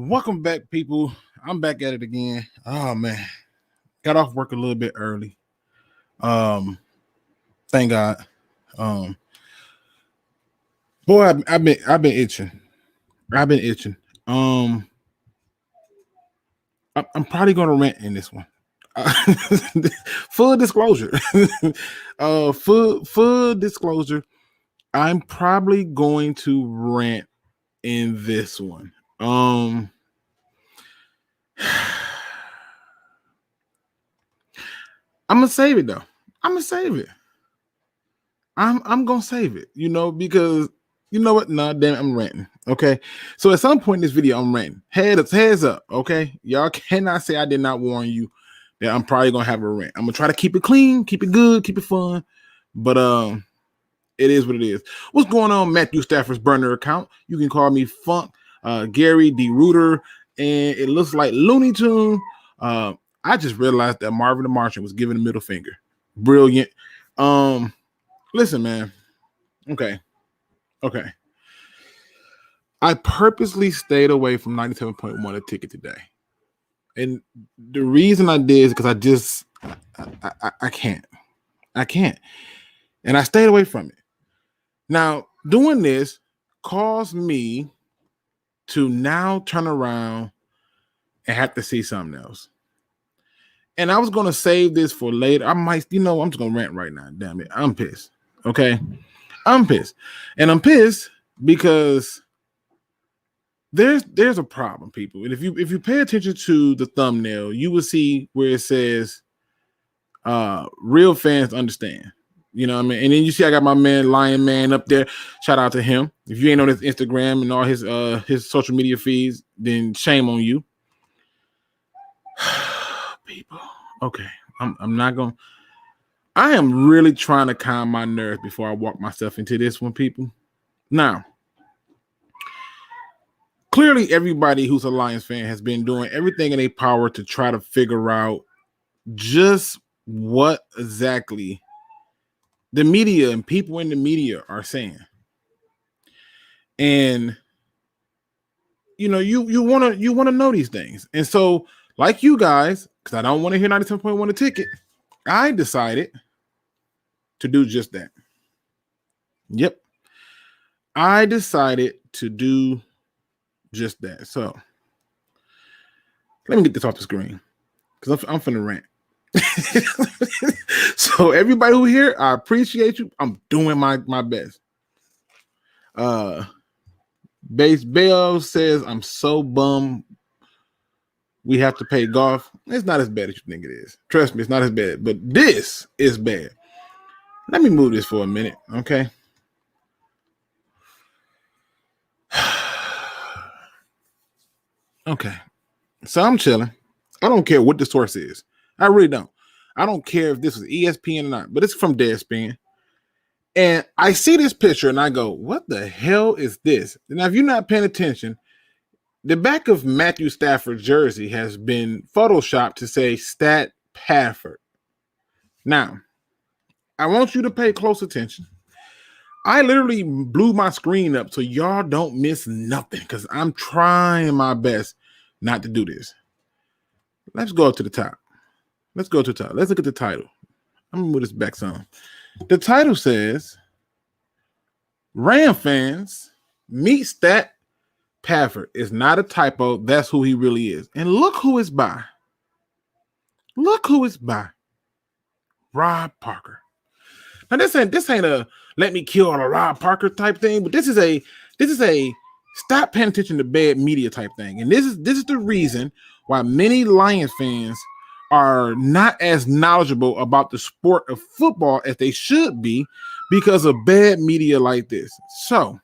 Welcome back, people. I'm back at it again. Oh man, got off work a little bit early. Thank God. Boy, I've been itching. I've been itching. I'm probably gonna rant in this one. Full disclosure. Full disclosure. I'm probably going to rant in this one. I'm gonna save it though. I'm gonna save it. I'm gonna save it, because you know what? Nah, damn it, I'm ranting. Okay. So at some point in this video, I'm ranting. Heads up, okay? Y'all cannot say I did not warn you that I'm probably gonna have a rant. I'm gonna try to keep it clean, keep it good, keep it fun. But it is what it is. What's going on, Matthew Stafford's burner account? You can call me Funk, Gary D. Rooter, and it looks like Looney Tune. I just realized that Marvin the Martian was giving a middle finger. Brilliant. Listen, man. Okay. I purposely stayed away from 97.1 a ticket today. And the reason I did is because I can't. And I stayed away from it. Now, doing this caused me to now turn around and have to see something else. And I was going to save this for later. I'm just going to rant right now. Damn it. I'm pissed. Okay. I'm pissed. And I'm pissed because there's a problem, people. And if you pay attention to the thumbnail, you will see where it says real fans understand. You know what I mean? And then you see I got my man Lion Man up there. Shout out to him. If you ain't on his Instagram and all his social media feeds, then shame on you. People. Okay. I'm not going. I am really trying to calm my nerves before I walk myself into this one, people. Now, clearly everybody who's a Lions fan has been doing everything in their power to try to figure out just what exactly the media and people in the media are saying. And you want to know these things. And so, like you guys, because I don't want to hear 97.1 a ticket, I decided to do just that. Yep. I decided to do just that. So let me get this off the screen because I'm finna rant. So everybody who here, I appreciate you. I'm doing my best. Base Bell says, I'm so bummed we have to pay golf. It's not as bad as you think it is. Trust me, it's not as bad. But this is bad. Let me move this for a minute, okay? Okay. So I'm chilling. I don't care what the source is. I really don't. I don't care if this was ESPN or not, but it's from Deadspin. And I see this picture and I go, what the hell is this? Now, if you're not paying attention, the back of Matthew Stafford's jersey has been photoshopped to say Stat Pafford. Now, I want you to pay close attention. I literally blew my screen up so y'all don't miss nothing because I'm trying my best not to do this. Let's go up to the top. Let's go to the top. Let's look at the title. I'm going to move this back some. The title says, Ram fans meet Stat Pafford. Is not a typo. That's who he really is. And look who it's by. Look who it's by. Rob Parker. Now this ain't a let me kill a Rob Parker type thing, but this is a stop paying attention to bad media type thing. And this is the reason why many Lions fans are not as knowledgeable about the sport of football as they should be because of bad media like this. So,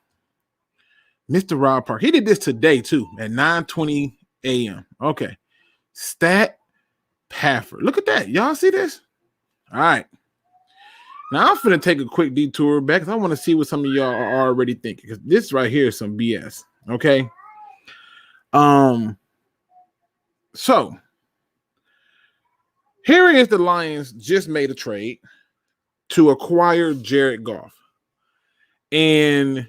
Mr. Rob Parker, he did this today too at 9:20 a.m. Okay. Stat Pafford. Look at that. Y'all see this? All right. Now I'm finna take a quick detour back because I want to see what some of y'all are already thinking. Because this right here is some BS. Okay. So here is the Lions just made a trade to acquire Jared Goff. And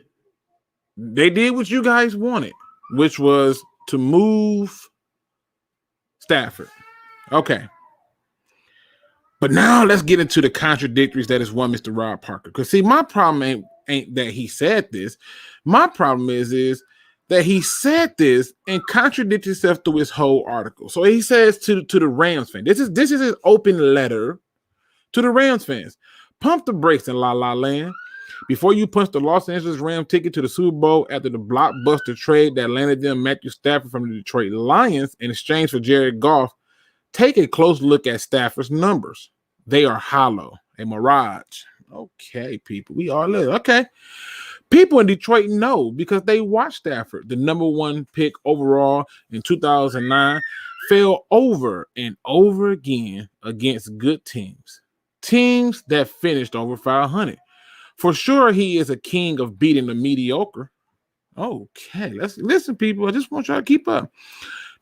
they did what you guys wanted, which was to move Stafford. Okay. But now let's get into the contradictories that is one Mr. Rob Parker. Because see, my problem ain't that he said this. My problem is that he said this and contradicted himself through his whole article. So he says to the Rams fan, this is his open letter to the Rams fans. Pump the brakes in La La Land before you punch the Los Angeles Rams ticket to the Super Bowl after the blockbuster trade that landed them Matthew Stafford from the Detroit Lions in exchange for Jared Goff. Take a close look at Stafford's numbers. They are hollow, a mirage. Okay, people, we all live. Okay. People in Detroit know because they watched Stafford, the number one pick overall in 2009, fell over and over again against good teams that finished over 500. For sure, he is a king of beating the mediocre. Okay, let's listen, people. I just want y'all to keep up.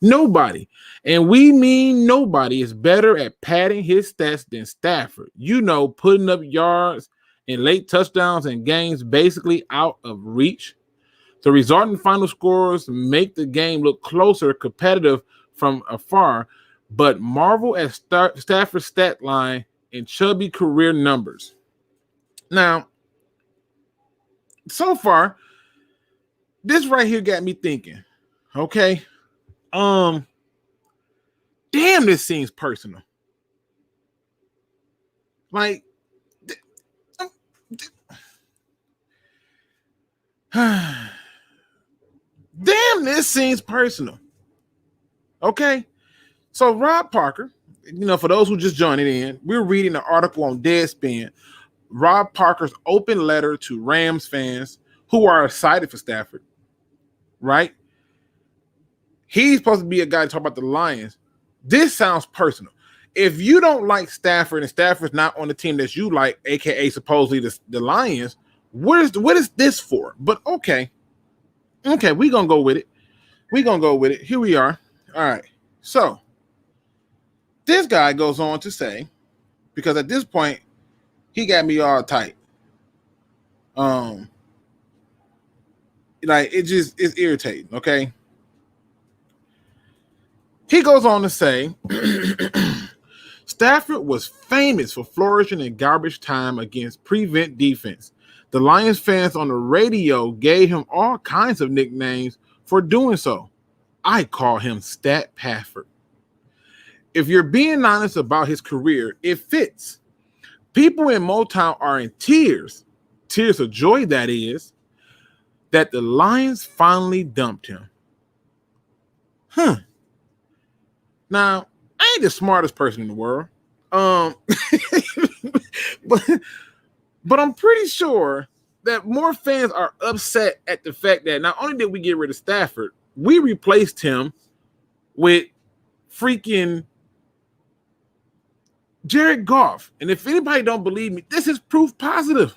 Nobody, and we mean nobody, is better at padding his stats than Stafford. You know, putting up yards and late touchdowns and games basically out of reach. The resulting final scores make the game look closer, competitive from afar, but marvel at Stafford's stat line and chubby career numbers. Now, so far, this right here got me thinking, okay? Damn, this seems personal. Like, damn, this seems personal. Okay, so Rob Parker, for those who just joining in, we're reading an article on Deadspin, Rob Parker's open letter to Rams fans who are excited for Stafford, right? He's supposed to be a guy to talk about the Lions. This sounds personal. If you don't like Stafford and Stafford's not on the team that you like, aka supposedly the Lions, what is this for? But okay, we're gonna go with it. Here we are. All right. So this guy goes on to say, because at this point he got me all tight. Like it's irritating. Okay. He goes on to say, Stafford was famous for flourishing in garbage time against prevent defense. The Lions fans on the radio gave him all kinds of nicknames for doing so. I call him Stat Pafford. If you're being honest about his career, it fits. People in Motown are in tears of joy, that is, that the Lions finally dumped him. Now, I ain't the smartest person in the world. But I'm pretty sure that more fans are upset at the fact that not only did we get rid of Stafford, we replaced him with freaking Jared Goff. And if anybody don't believe me, this is proof positive.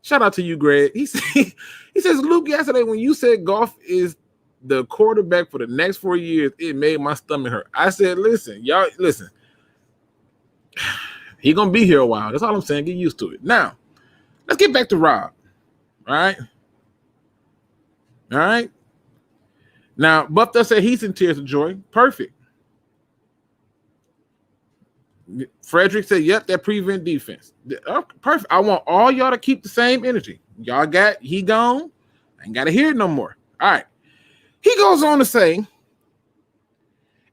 Shout out to you, Greg. He says, Luke, yesterday when you said Goff is the quarterback for the next 4 years, it made my stomach hurt. I said, listen. He gonna be here a while. That's all I'm saying. Get used to it. Now, let's get back to Rob. All right. Now, Buff said he's in tears of joy. Perfect. Frederick said, yep, that prevent defense. Perfect. I want all y'all to keep the same energy. Y'all he gone. I ain't got to hear it no more. All right. He goes on to say,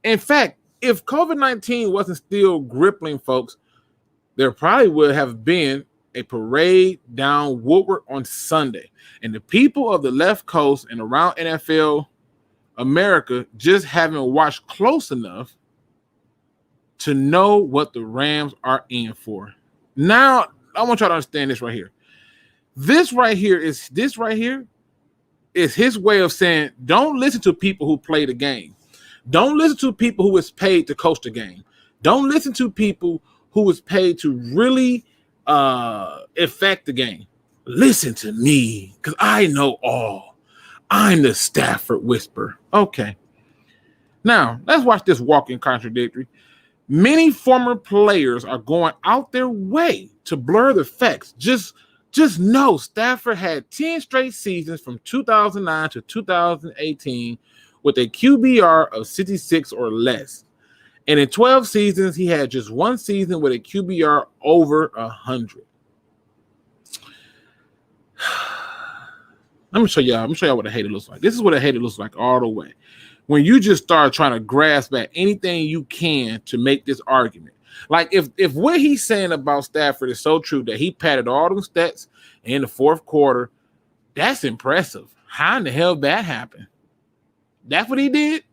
in fact, if COVID-19 wasn't still gripping folks, there probably would have been a parade down Woodward on Sunday. And the people of the left coast and around NFL America just haven't watched close enough to know what the Rams are in for. Now, I want y'all to understand this right here. This right here is his way of saying, don't listen to people who play the game. Don't listen to people who is paid to coach the game. Don't listen to people who is paid to really affect the game. Listen to me, because I know all. I'm the Stafford whisperer. Okay. Now, let's watch this walking contradictory. Many former players are going out their way to blur the facts. Just know Stafford had 10 straight seasons from 2009 to 2018 with a QBR of 66 or less. And in 12 seasons, he had just one season with a QBR over 100. Let me show y'all what a hater looks like. This is what a hater looks like all the way. When you just start trying to grasp at anything you can to make this argument. Like if what he's saying about Stafford is so true that he padded all them stats in the fourth quarter, that's impressive. How in the hell that happened? That's what he did?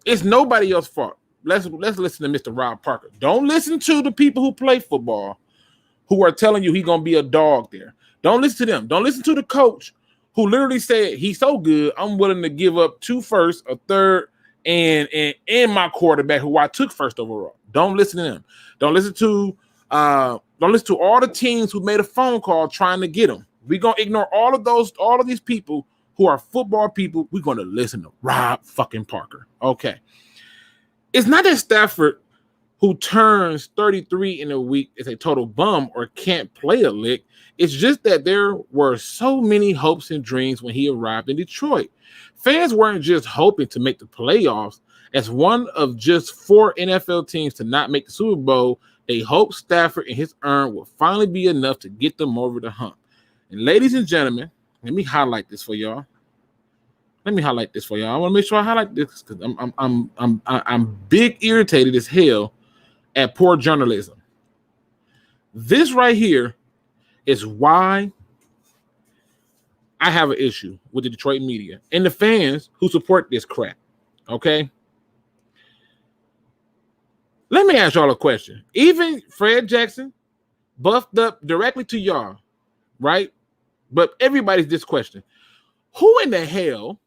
It's nobody else's fault. Let's listen to Mr. Rob Parker. Don't listen to the people who play football who are telling you he's going to be a dog there. Don't listen to them. Don't listen to the coach who literally said he's so good, I'm willing to give up 2 firsts, a third, and my quarterback who I took first overall. Don't listen to them. Don't listen to all the teams who made a phone call trying to get him. We're gonna ignore all of these people who are football people. We're gonna listen to Rob fucking Parker. Okay. It's not that Stafford, who turns 33 in a week, is a total bum or can't play a lick. It's just that there were so many hopes and dreams when he arrived in Detroit. Fans weren't just hoping to make the playoffs. As one of just 4 NFL teams to not make the Super Bowl, they hoped Stafford and his earn would finally be enough to get them over the hump. And ladies and gentlemen, let me highlight this for y'all. I want to make sure I highlight this because I'm big irritated as hell at poor journalism. This right here is why I have an issue with the Detroit media and the fans who support this crap. Okay? Let me ask y'all a question. Even Fred Jackson buffed up directly to y'all, right? But everybody's this question. Who in the hell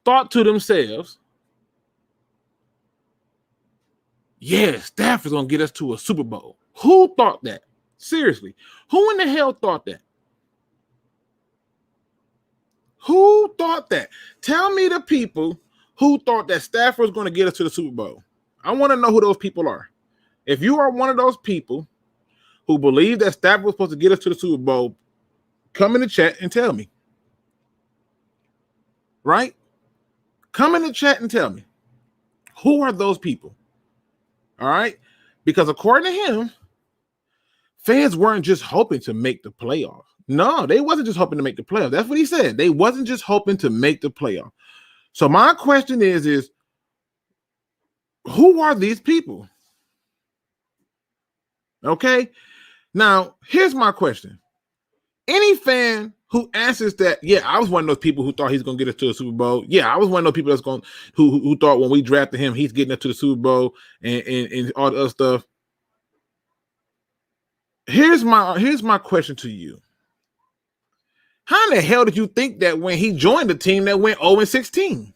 thought to themselves, yeah, Stafford's going to get us to a Super Bowl? Who thought that? Seriously. Who in the hell thought that? Who thought that? Tell me the people who thought that Stafford was going to get us to the Super Bowl. I want to know who those people are. If you are one of those people who believe that Stafford was supposed to get us to the Super Bowl, come in the chat and tell me. Right? Come in the chat and tell me. Who are those people? All right? Because according to him, fans weren't just hoping to make the playoffs. No, they wasn't just hoping to make the playoffs. That's what he said. They wasn't just hoping to make the playoffs. So my question is who are these people? Okay? Now, here's my question. Any fan who answers that, yeah, I was one of those people who thought he's going to get us to the Super Bowl. Yeah, I was one of those people that's going who thought when we drafted him, he's getting us to the Super Bowl and all the other stuff. Here's my question to you. How in the hell did you think that when he joined the team that went 0-16?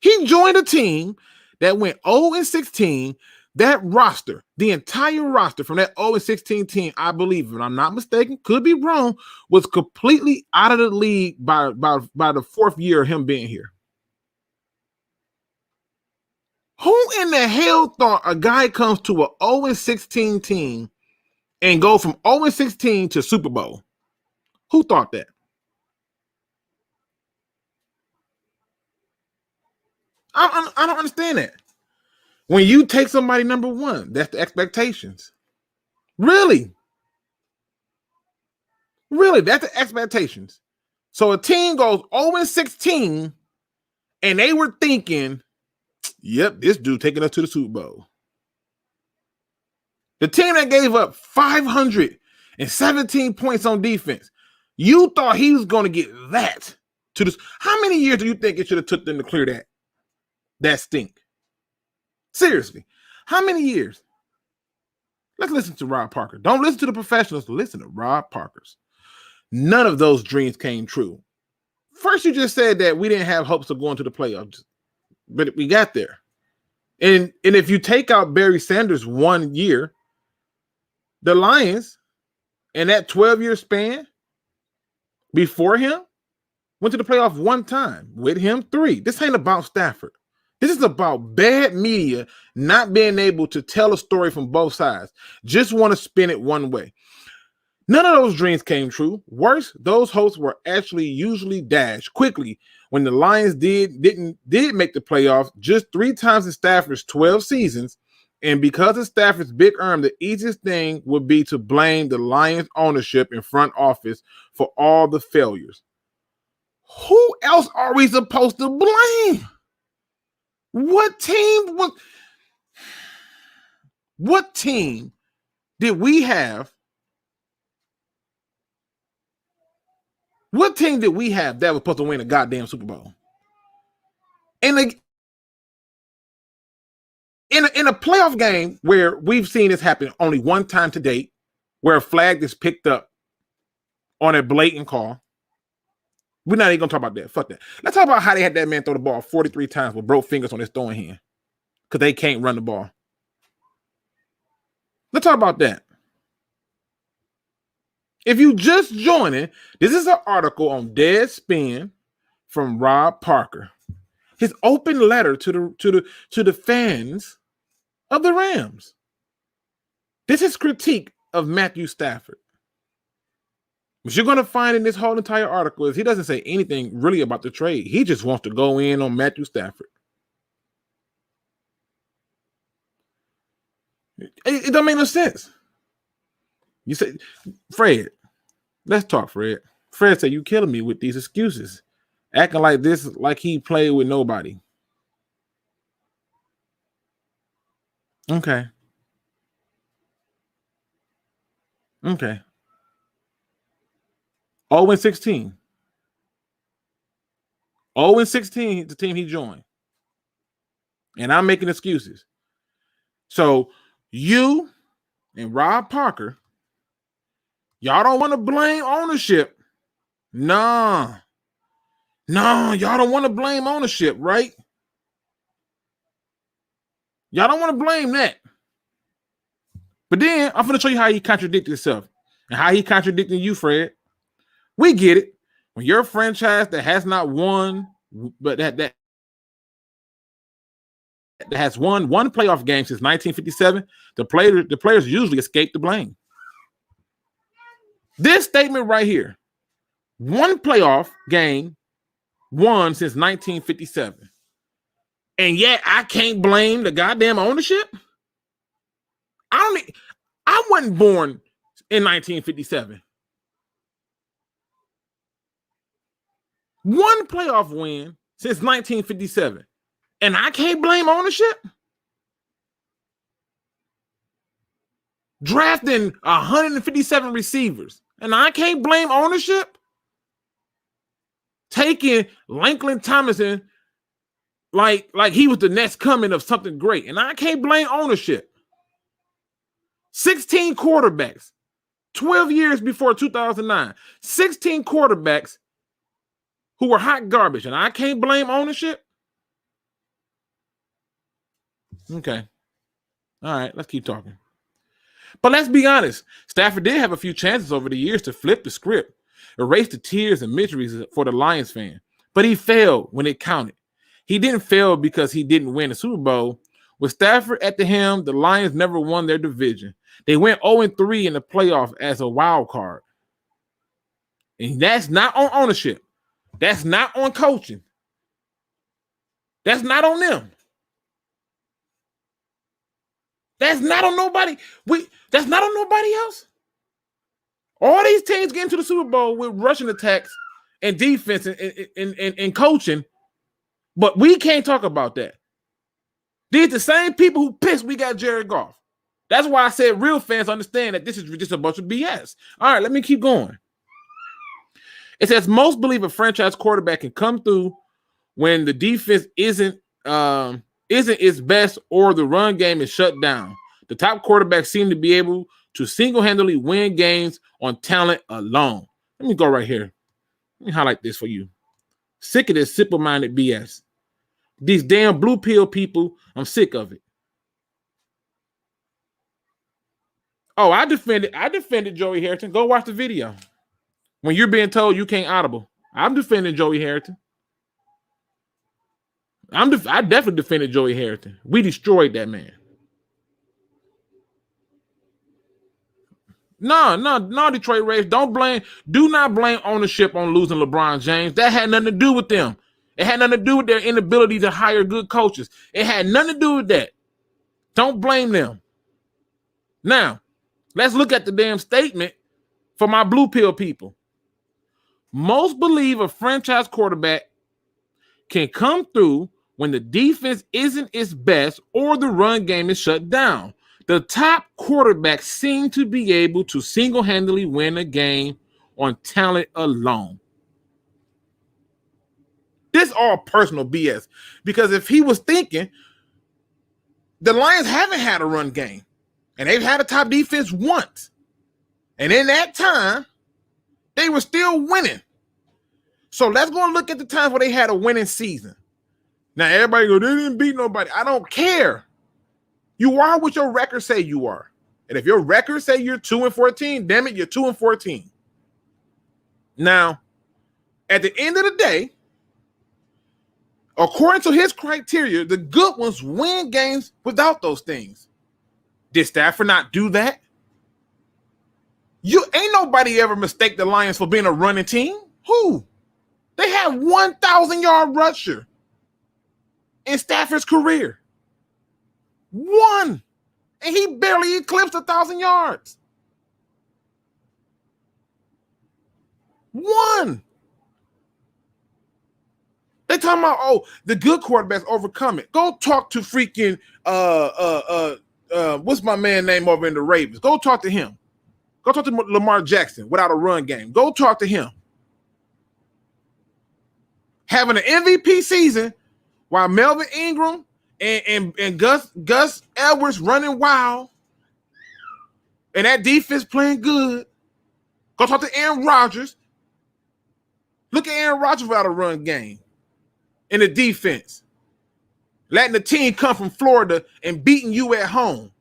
He joined a team that went 0-16. That roster, the entire roster from that 0-16 team, I believe, if I'm not mistaken, could be wrong, was completely out of the league by the 4th year of him being here. Who in the hell thought a guy comes to a 0-16 team and go from 0-16 to Super Bowl? Who thought that? I don't understand that. When you take somebody number 1, that's the expectations. Really? Really, that's the expectations. So a team goes 0-16, and they were thinking, yep, this dude taking us to the Super Bowl. The team that gave up 517 points on defense, you thought he was going to get that to this. How many years do you think it should have took them to clear that stink? Seriously, how many years? Let's listen to Rob Parker. Don't listen to the professionals. Listen to Rob Parker's. None of those dreams came true. First, you just said that we didn't have hopes of going to the playoffs, but we got there. And if you take out Barry Sanders 1 year, the Lions, in that 12-year span before him, went to the playoff 1 time. With him, 3. This ain't about Stafford. This is about bad media not being able to tell a story from both sides. Just want to spin it one way. None of those dreams came true. Worse, those hopes were actually usually dashed quickly when the Lions did make the playoffs just 3 times in Stafford's 12 seasons. And because of Stafford's big arm, the easiest thing would be to blame the Lions ownership and front office for all the failures. Who else are we supposed to blame? What team did we have? What team did we have that was supposed to win a goddamn Super Bowl? In a playoff game where we've seen this happen only one time to date, where a flag is picked up on a blatant call. We're not even going to talk about that. Fuck that. Let's talk about how they had that man throw the ball 43 times with broke fingers on his throwing hand because they can't run the ball. Let's talk about that. If you just joining, this is an article on Deadspin from Rob Parker. His open letter to the fans of the Rams. This is critique of Matthew Stafford. What you're going to find in this whole entire article is he doesn't say anything really about the trade. He just wants to go in on Matthew Stafford. It don't make no sense. You say, Fred, let's talk, Fred. Fred said, you killing me with these excuses. Acting like this, like he played with nobody. Okay. 0-16. 0-16 the team he joined. And I'm making excuses. So you and Rob Parker, y'all don't want to blame ownership. No, y'all don't want to blame ownership, right? Y'all don't want to blame that. But then I'm going to show you how he contradicted himself and how he contradicting you, Fred. We get it. When you're a franchise that has not won, but that has won one playoff game since 1957, the players usually escape the blame. This statement right here, one playoff game won since 1957. And yet I can't blame the goddamn ownership. I wasn't born in 1957. One playoff win since 1957. And I can't blame ownership? Drafting 157 receivers. And I can't blame ownership? Taking Langston Thomason like he was the next coming of something great. And I can't blame ownership. 16 quarterbacks. 12 years before 2009. 16 quarterbacks who were hot garbage. And I can't blame ownership? Okay. All right, let's keep talking. But let's be honest. Stafford did have a few chances over the years to flip the script, erase the tears and miseries for the Lions fan. But he failed when it counted. He didn't fail because he didn't win the Super Bowl. With Stafford at the helm, the Lions never won their division. They went 0-3 in the playoff as a wild card. And that's not on ownership. That's not on coaching. That's not on them. That's not on nobody. That's not on nobody else. All these teams get into the Super Bowl with rushing attacks and defense and coaching, but we can't talk about that. These the same people who pissed we got Jared Goff. That's why I said real fans understand that this is just a bunch of BS. All right, let me keep going. It says most believe a franchise quarterback can come through when the defense isn't its best or the run game is shut down. The top quarterbacks seem to be able to single-handedly win games on talent alone. Let me go right here. Let me highlight this for you. Sick of this simple-minded BS. These damn blue pill people, I'm sick of it. Oh, I defended Joey Harrington. Go watch the video. When you're being told you can't audible. I'm defending Joey Harrington. I definitely defended Joey Harrington. We destroyed that man. No, Detroit Rays. Do not blame ownership on losing LeBron James. That had nothing to do with them. It had nothing to do with their inability to hire good coaches. It had nothing to do with that. Don't blame them. Now, let's look at the damn statement for my blue pill people. Most believe a franchise quarterback can come through when the defense isn't its best or the run game is shut down. The top quarterbacks seem to be able to single-handedly win a game on talent alone. This is all personal BS. Because if he was thinking, the Lions haven't had a run game. And they've had a top defense once. And in that time, they were still winning. So let's go and look at the times where they had a winning season. Now, everybody go, they didn't beat nobody. I don't care. You are what your record say you are. And if your record say you're 2-14, damn it, you're 2-14. Now, at the end of the day, according to his criteria, the good ones win games without those things. Did Stafford not do that? You ain't nobody ever mistake the Lions for being a running team. Who? They had 1,000-yard rusher in Stafford's career. One. And he barely eclipsed 1,000 yards. One. They talking about, oh, the good quarterbacks overcome it. Go talk to freaking what's my man name over in the Ravens? Go talk to him. Go talk to Lamar Jackson without a run game. Go talk to him. Having an MVP season while Melvin Ingram and Gus Edwards running wild and that defense playing good. Go talk to Aaron Rodgers. Look at Aaron Rodgers without a run game in the defense. Letting the team come from Florida and beating you at home.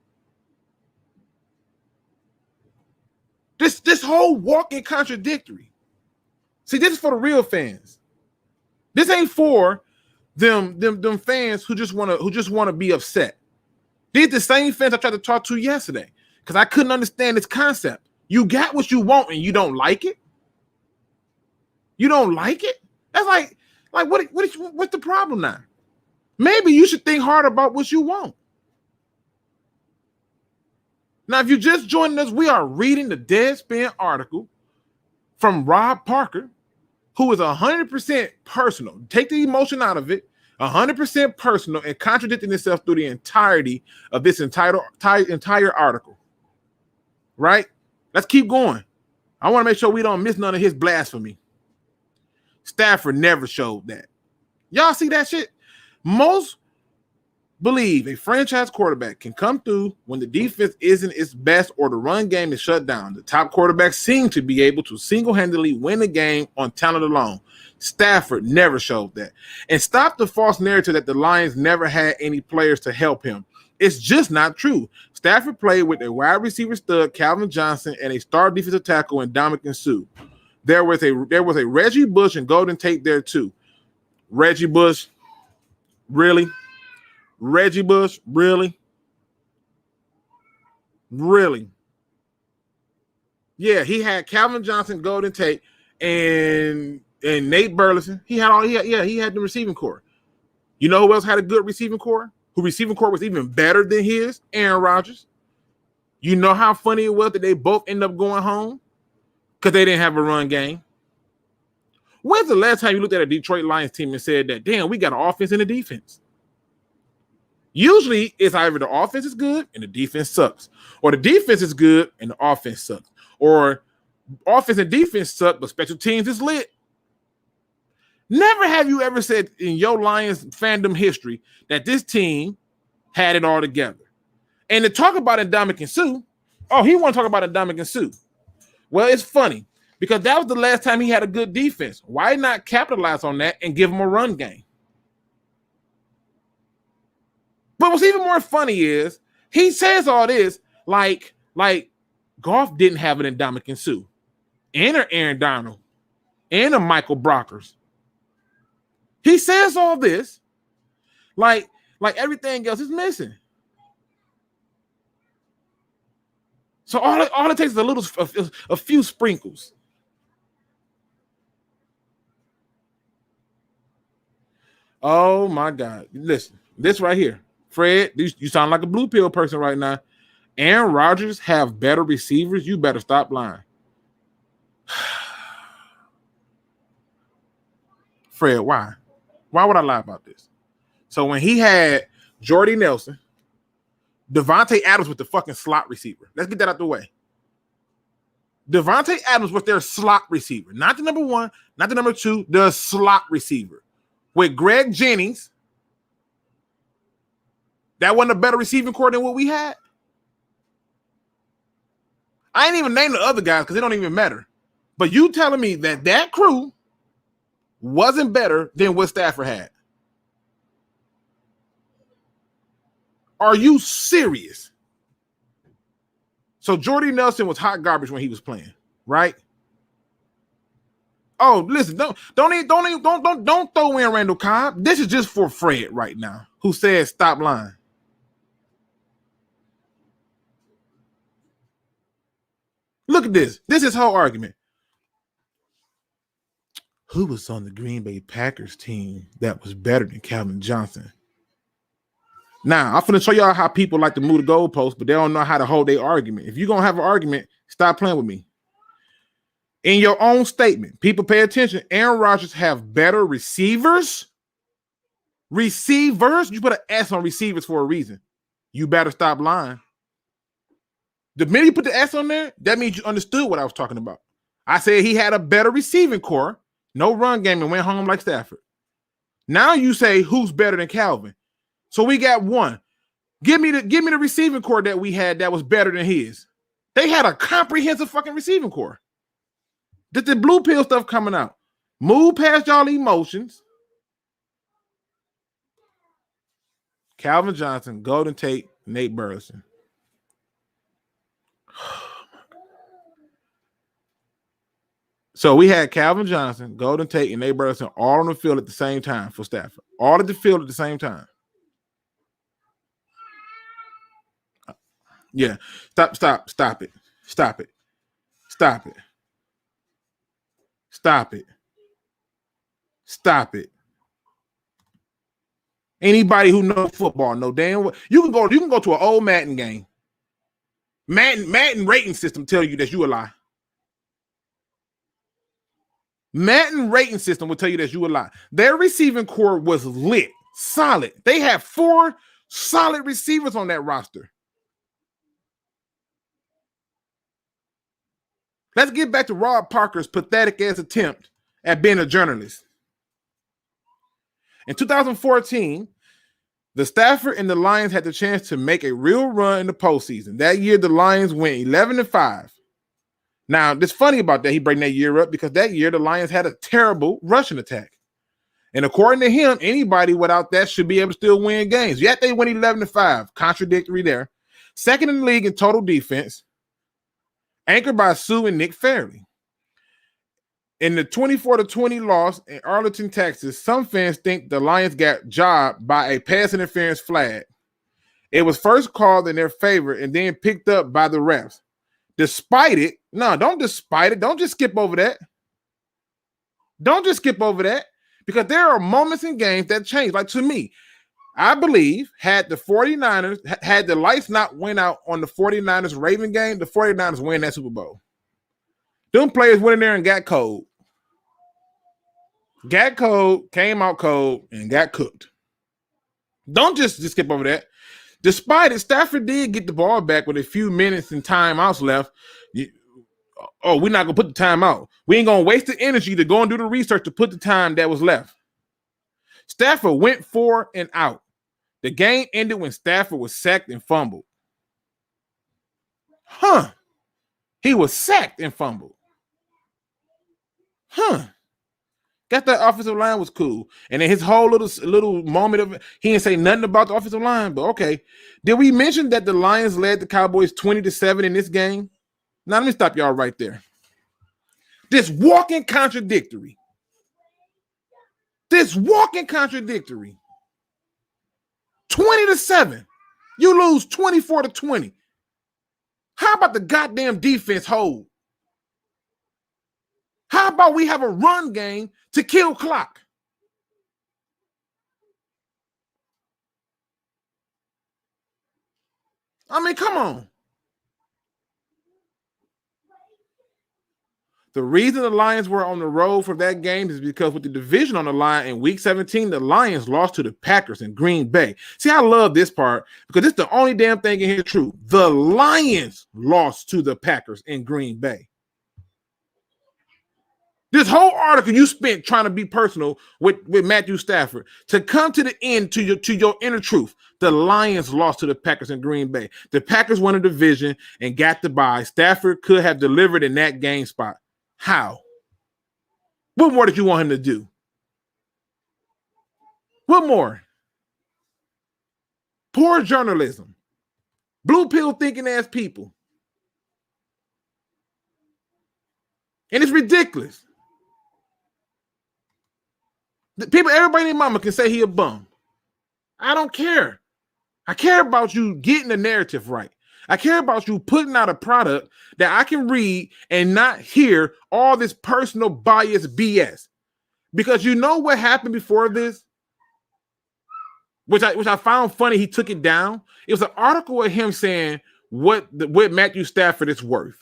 This whole walking contradictory. See, this is for the real fans. This ain't for them fans who just want to be upset. These the same fans I tried to talk to yesterday because I couldn't understand this concept. You got what you want and you don't like it. You don't like it. That's like what's the problem now? Maybe you should think hard about what you want. Now, if you just joined us, we are reading the Deadspin article from Rob Parker, who is 100% personal. Take the emotion out of it. 100% personal and contradicting itself through the entirety of this entire article. Right? Let's keep going. I want to make sure we don't miss none of his blasphemy. Stafford never showed that. Y'all see that shit? Most believe a franchise quarterback can come through when the defense isn't its best or the run game is shut down. The top quarterbacks seem to be able to single-handedly win a game on talent alone. Stafford never showed that. And stop the false narrative that the Lions never had any players to help him. It's just not true. Stafford played with a wide receiver stud, Calvin Johnson, and a star defensive tackle in Ndamukong Suh. There was a Reggie Bush and Golden Tate there too. Reggie Bush, really? Reggie Bush, really? Really? Yeah, he had Calvin Johnson, Golden Tate, and Nate Burleson. He had the receiving core. You know who else had a good receiving core? Who receiving core was even better than his? Aaron Rodgers. You know how funny it was that they both end up going home? Because they didn't have a run game. When's the last time you looked at a Detroit Lions team and said that, damn, we got an offense and a defense? Usually, it's either the offense is good and the defense sucks, or the defense is good and the offense sucks, or offense and defense suck, but special teams is lit. Never have you ever said in your Lions fandom history that this team had it all together. And to talk about Ndamukong Suh, he want to talk about Ndamukong Suh. Well, it's funny because that was the last time he had a good defense. Why not capitalize on that and give him a run game? But what's even more funny is he says all this like Goff didn't have an Ndamukong Suh and an Aaron Donald and a Michael Brockers. He says all this like everything else is missing. So all it takes is a few sprinkles. Oh my God. Listen, this right here. Fred, you sound like a blue pill person right now. Aaron Rodgers have better receivers. You better stop lying. Fred, why? Why would I lie about this? So when he had Jordy Nelson, Devontae Adams was the fucking slot receiver. Let's get that out the way. Devontae Adams was their slot receiver. Not the number one, not the number two, the slot receiver. With Greg Jennings, that wasn't a better receiving core than what we had. I ain't even named the other guys because they don't even matter. But you telling me that crew wasn't better than what Stafford had? Are you serious? So Jordy Nelson was hot garbage when he was playing, right? Oh, listen, don't throw in Randall Cobb. This is just for Fred right now, who says stop lying. Look at this. This is his whole argument. Who was on the Green Bay Packers team that was better than Calvin Johnson? Now, I'm going to show y'all how people like to move the goalposts, but they don't know how to hold their argument. If you're going to have an argument, stop playing with me. In your own statement, people pay attention. Aaron Rodgers have better receivers. Receivers? You put an S on receivers for a reason. You better stop lying. The minute you put the S on there, that means you understood what I was talking about. I said he had a better receiving core, no run game, and went home like Stafford. Now you say who's better than Calvin? So we got one. Give me the receiving core that we had that was better than his. They had a comprehensive fucking receiving core. The blue pill stuff coming out. Move past y'all emotions. Calvin Johnson, Golden Tate, Nate Burleson. So we had Calvin Johnson, Golden Tate, and Nate Burleson all on the field at the same time for Stafford. All at the field at the same time. Yeah. Stop it. Stop it. Stop it. Stop it. Stop it. Anybody who knows football know damn well. You can go to an old Madden game. Madden rating system tell you that you a lie. Madden rating system will tell you that you a lie. Their receiving core was lit, solid. They have 4 solid receivers on that roster. Let's get back to Rob Parker's pathetic ass attempt at being a journalist. In 2014, the Stafford and the Lions had the chance to make a real run in the postseason. That year, the Lions went 11-5. Now, it's funny about that. He bring that year up because that year the Lions had a terrible rushing attack. And according to him, anybody without that should be able to still win games. Yet they went 11-5. Contradictory there. Second in the league in total defense. Anchored by Sue and Nick Fairley. In the 24-20 loss in Arlington, Texas, some fans think the Lions got jobbed by a pass interference flag. It was first called in their favor and then picked up by the refs. Despite it, don't despite it. Don't just skip over that. Don't just skip over that because there are moments in games that change. Like to me, I believe had the 49ers, had the lights not went out on the 49ers Raven game, the 49ers win that Super Bowl. Them players went in there and got cold. Got cold, came out cold, and got cooked. Don't just skip over that. Despite it, Stafford did get the ball back with a few minutes and timeouts left. We're not going to put the time out. We ain't going to waste the energy to go and do the research to put the time that was left. Stafford went 4 and out. The game ended when Stafford was sacked and fumbled. He was sacked and fumbled. Got that offensive line was cool. And then his whole little moment of it, he didn't say nothing about the offensive line, but okay. Did we mention that the Lions led the Cowboys 20-7 in this game? Now, let me stop y'all right there. This walking contradictory. 20-7. You lose 24-20. How about the goddamn defense hold? How about we have a run game to kill clock? I mean, come on. The reason the Lions were on the road for that game is because with the division on the line in week 17, the Lions lost to the Packers in Green Bay. See, I love this part because it's the only damn thing in here true. The Lions lost to the Packers in Green Bay. This whole article you spent trying to be personal with Matthew Stafford to come to the end to your inner truth. The Lions lost to the Packers in Green Bay. The Packers won a division and got the bye. Stafford could have delivered in that game spot. How? What more did you want him to do? What more? Poor journalism. Blue pill thinking ass people. And it's ridiculous. People, everybody and their mama can say he a bum. I don't care. I care about you getting the narrative right. I care about you putting out a product that I can read and not hear all this personal bias BS. Because you know what happened before this? Which I found funny. He took it down. It was an article of him saying what Matthew Stafford is worth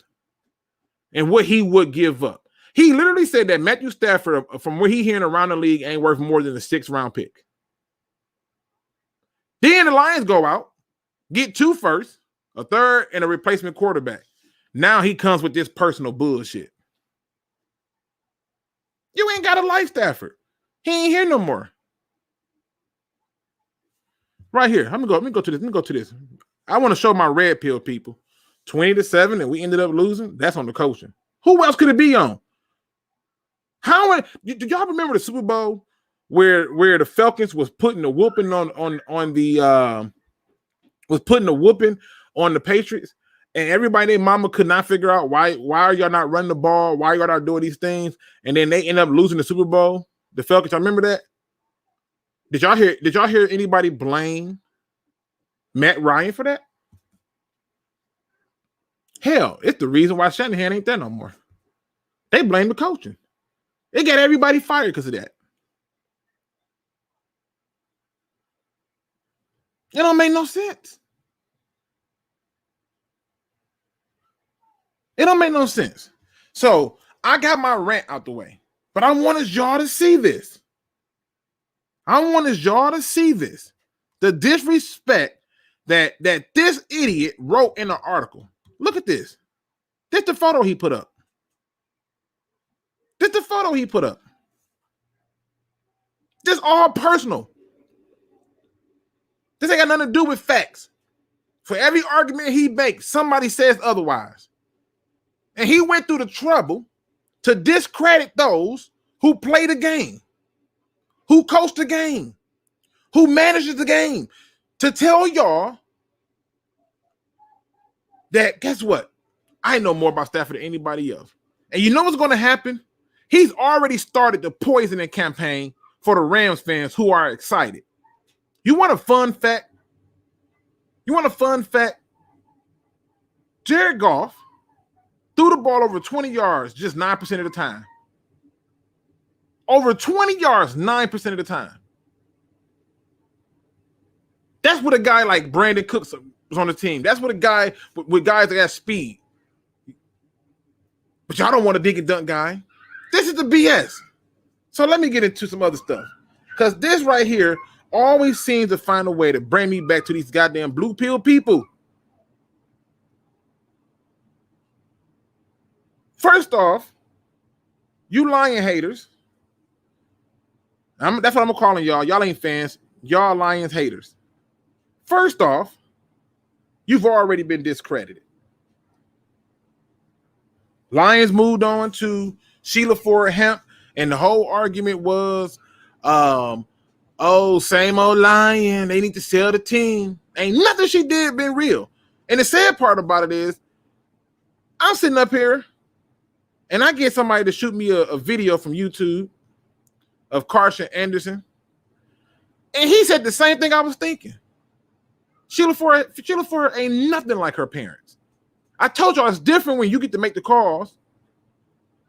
and what he would give up. He literally said that Matthew Stafford, from what he hearing around the league, ain't worth more than a 6th-round pick. Then the Lions go out, get 2 firsts, a 3rd, and a replacement quarterback. Now he comes with this personal bullshit. You ain't got a life, Stafford. He ain't here no more. Right here. Let me go to this. I want to show my red pill people. 20-7, and we ended up losing. That's on the coaching. Who else could it be on? Do y'all remember the Super Bowl where the Falcons was putting the whooping on the Patriots, and everybody their mama could not figure out why are y'all not running the ball, why y'all not doing these things, and then they end up losing the Super Bowl. The Falcons, I remember that. Did y'all hear anybody blame Matt Ryan for that? Hell, it's the reason why Shanahan ain't there no more. They blame the coaching. They got everybody fired because of that. It don't make no sense. It don't make no sense. So I got my rant out the way, but I wanted y'all to see this. The disrespect that this idiot wrote in the article. Look at this. This the photo he put up. This all personal. This ain't got nothing to do with facts. For every argument he makes, somebody says otherwise. And he went through the trouble to discredit those who play the game, who coach the game, who manages the game, to tell y'all that, guess what? I know more about Stafford than anybody else. And you know what's going to happen? He's already started the poisoning campaign for the Rams fans who are excited. You want a fun fact? Jared Goff threw the ball over 20 yards just 9% of the time. Over 20 yards 9% of the time. That's what a guy like Brandon Cooks was on the team. That's what a guy with guys that got speed. But y'all don't want a dig and dunk guy. This is the BS. So let me get into some other stuff. Because this right here always seems to find a way to bring me back to these goddamn blue pill people. First off, you Lion haters. That's what I'm calling y'all. Y'all ain't fans. Y'all Lions haters. First off, you've already been discredited. Lions moved on to Sheila Ford Hemp, and the whole argument was, same old Lion. They need to sell the team. Ain't nothing she did been real. And the sad part about it is, I'm sitting up here, and I get somebody to shoot me a video from YouTube of Carson Anderson, and he said the same thing I was thinking. Sheila Ford ain't nothing like her parents. I told y'all it's different when you get to make the calls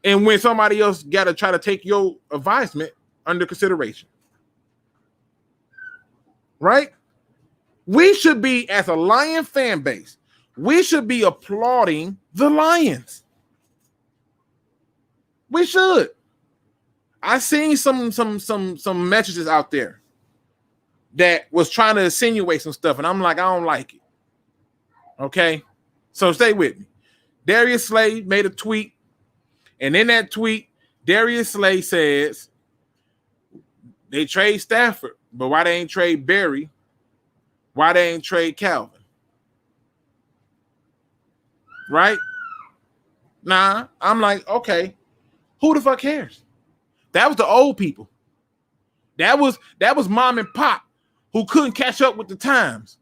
and when somebody else got to try to take your advisement under consideration. Right? We should be, as a Lion fan base, we should be applauding the Lions. We should. I seen some messages out there that was trying to insinuate some stuff, and I'm like, I don't like it. Okay? So stay with me. Darius Slay made a tweet, and in that tweet, Darius Slay says they trade Stafford, but why they ain't trade Barry? Why they ain't trade Calvin? Right? Nah, I'm like, okay, who the fuck cares? That was the old people. That was mom and pop who couldn't catch up with the times,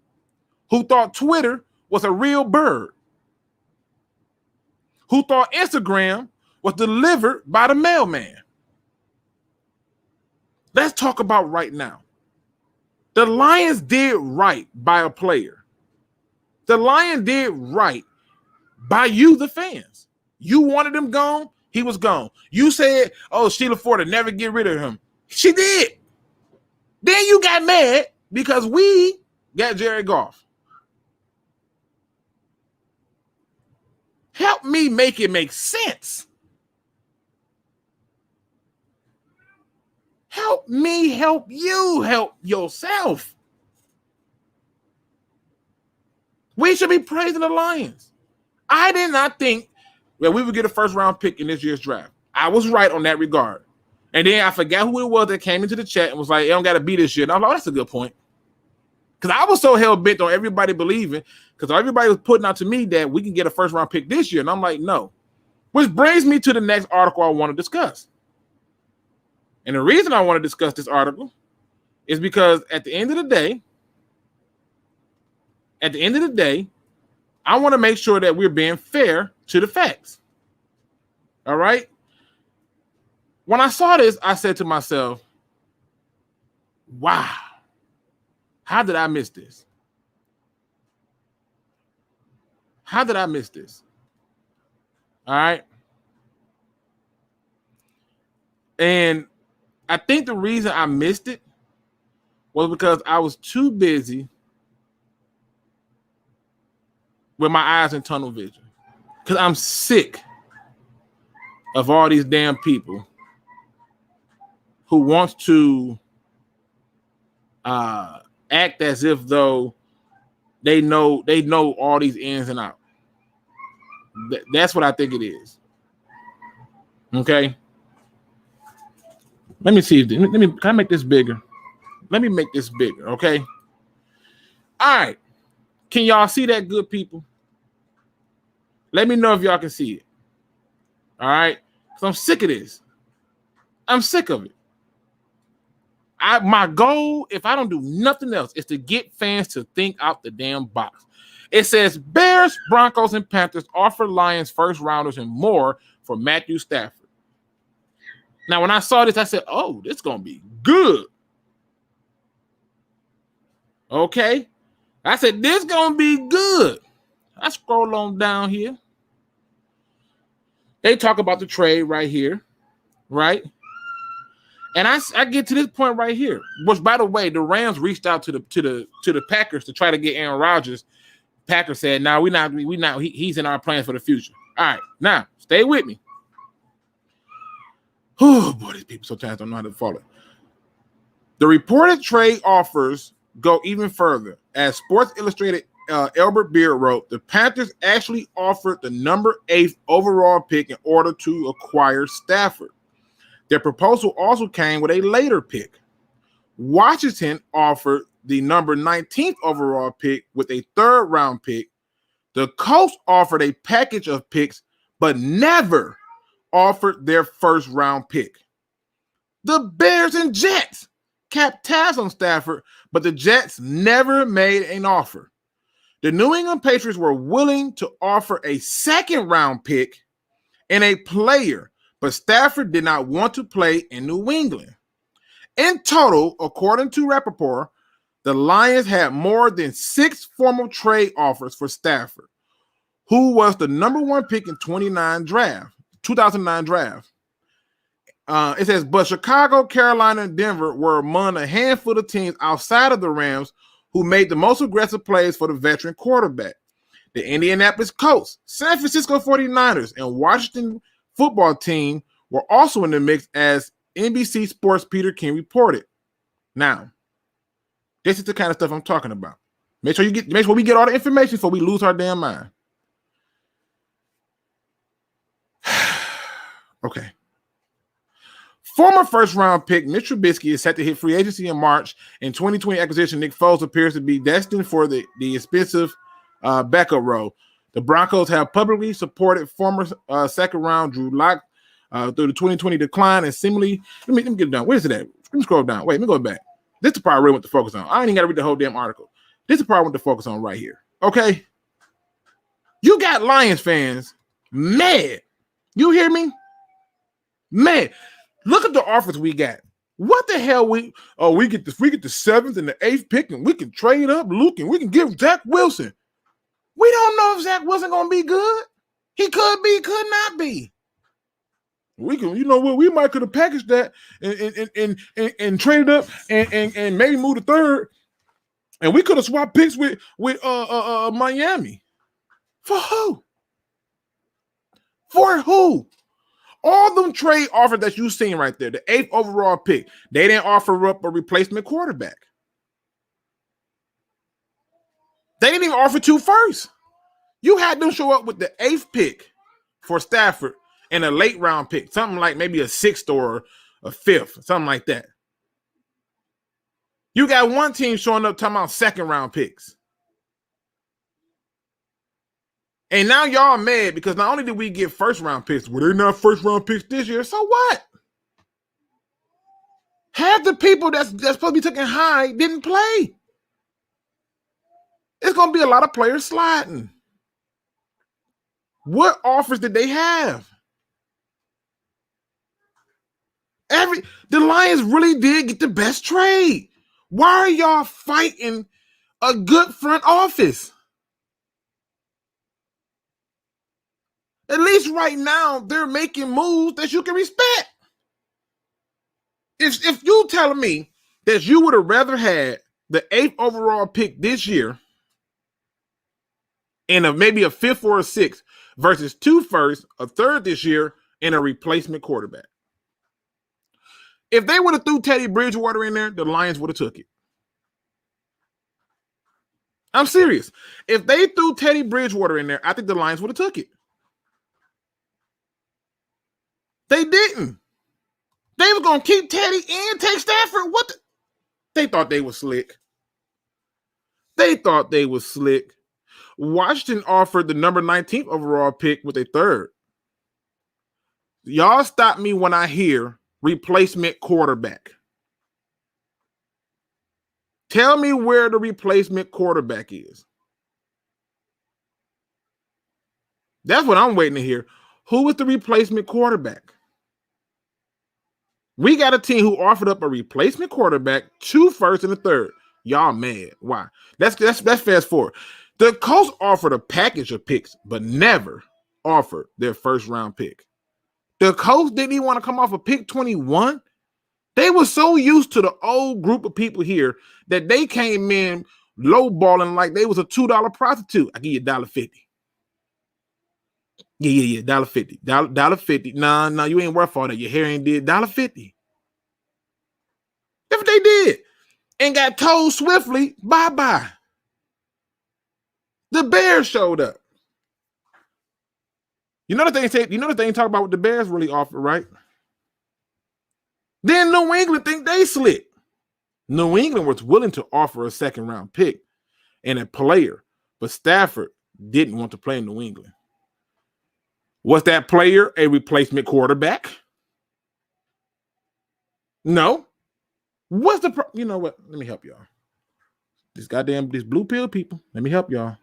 who thought Twitter was a real bird, who thought Instagram was delivered by the mailman. Let's talk about right now. The Lions did right by a player. The Lions did right by you, the fans. You wanted him gone, he was gone. You said, oh, Sheila Ford would never get rid of him. She did. Then you got mad because we got Jared Goff. Help me make it make sense. Help me help you help yourself. We should be praising the Lions. I did not think that we would get a first-round pick in this year's draft. I was right on that regard. And then I forgot who it was that came into the chat and was like, it don't got to be this year. And I was like, oh, that's a good point. Because I was so hell-bent on everybody believing, because everybody was putting out to me that we can get a first-round pick this year. And I'm like, no. Which brings me to the next article I want to discuss. And the reason I want to discuss this article is because at the end of the day, I want to make sure that we're being fair to the facts. All right? When I saw this, I said to myself, wow, how did I miss this? How did I miss this? All right? And I think the reason I missed it was because I was too busy with my eyes in tunnel vision. Because I'm sick of all these damn people who wants to act as if though they know all these ins and outs. That's what I think it is. Okay. Let me see. Can I make this bigger? Let me make this bigger, okay? All right. Can y'all see that, good people? Let me know if y'all can see it. All right? Because I'm sick of this. I'm sick of it. My goal, if I don't do nothing else, is to get fans to think out the damn box. It says, Bears, Broncos, and Panthers offer Lions first rounders and more for Matthew Stafford. Now, when I saw this, I said, oh, this is going to be good. Okay. I said, this is going to be good. I scroll on down here. They talk about the trade right here, right? And I get to this point right here, which, by the way, the Rams reached out to the Packers to try to get Aaron Rodgers. Packers said, no, we not. He's in our plans for the future. All right. Now, stay with me. Oh, boy, these people sometimes don't know how to follow. The reported trade offers go even further. As Sports Illustrated Albert Beard wrote, the Panthers actually offered the number 8 overall pick in order to acquire Stafford. Their proposal also came with a later pick. Washington offered the number 19th overall pick with a third-round pick. The Colts offered a package of picks, but never offered their first-round pick. The Bears and Jets capped tabs on Stafford, but the Jets never made an offer. The New England Patriots were willing to offer a second-round pick and a player, but Stafford did not want to play in New England. In total, according to Rappaport, the Lions had more than 6 formal trade offers for Stafford. who was the number 1 pick in 2009 draft. It says, but Chicago, Carolina, and Denver were among a handful of teams outside of the Rams who made the most aggressive plays for the veteran quarterback. The Indianapolis Colts, San Francisco 49ers, and Washington football team were also in the mix, as NBC Sports' Peter King reported. Now, this is the kind of stuff I'm talking about. Make sure we get all the information before we lose our damn mind. Okay. Former first-round pick Mitch Trubisky is set to hit free agency in March, and 2020 acquisition Nick Foles appears to be destined for the expensive backup role. The Broncos have publicly supported former second-round Drew Lock through the 2020 decline, and seemingly, let me get it down. Where's it at? Let me scroll down. Wait, let me go back. This is the part I really want to focus on. I ain't even got to read the whole damn article. This is the part I want to focus on right here. Okay? You got Lions fans mad. You hear me? Mad. Look at the offers we got. What the hell we get the 7th and the 8th pick, and we can trade up Luke, and we can give Zach Wilson. We don't know if Zach Wilson gonna be good. He could be, could not be. We can, you know what? We might could have packaged that and traded up and maybe moved to 3rd, and we could have swapped picks with Miami. For who? For who? All them trade offers that you seen right there, the 8th overall pick, they didn't offer up a replacement quarterback. They didn't even offer 2 firsts. You had them show up with the 8th pick for Stafford and a late round pick, something like maybe a 6th or a 5th, something like that. You got one team showing up talking about 2nd round picks. And now y'all mad because not only did we get 1st round picks, well, they're not 1st round picks this year. So what? Half the people that's supposed to be taken high didn't play. It's going to be a lot of players sliding. What offers did they have? The Lions really did get the best trade. Why are y'all fighting a good front office? At least right now, they're making moves that you can respect. If you telling me that you would have rather had the 8th overall pick this year and maybe a 5th or a 6th versus 2 firsts, a 3rd this year, and a replacement quarterback. If they would have threw Teddy Bridgewater in there, the Lions would have took it. I'm serious. If they threw Teddy Bridgewater in there, I think the Lions would have took it. They didn't. They were going to keep Teddy and take Stafford. They thought they was slick. Washington offered the number 19th overall pick with a 3rd. Y'all stop me when I hear replacement quarterback. Tell me where the replacement quarterback is. That's what I'm waiting to hear. Who is the replacement quarterback? We got a team who offered up a replacement quarterback, 2 firsts and a 3rd. Y'all mad. Why? Let's fast forward. The Colts offered a package of picks, but never offered their 1st round pick. The Colts didn't even want to come off of pick 21. They were so used to the old group of people here that they came in lowballing like they was a $2 prostitute. I give you $1.50. Yeah, $1.50. $1.50. Nah, you ain't worth all that. Your hair ain't did $1.50. That's what they did. And got told swiftly, bye-bye. The Bears showed up. You know the thing talk about what the Bears really offer, right? Then New England think they slick. New England was willing to offer a 2nd round pick and a player, but Stafford didn't want to play in New England. Was that player a replacement quarterback? No. You know what? Let me help y'all. These blue pill people. Let me help y'all.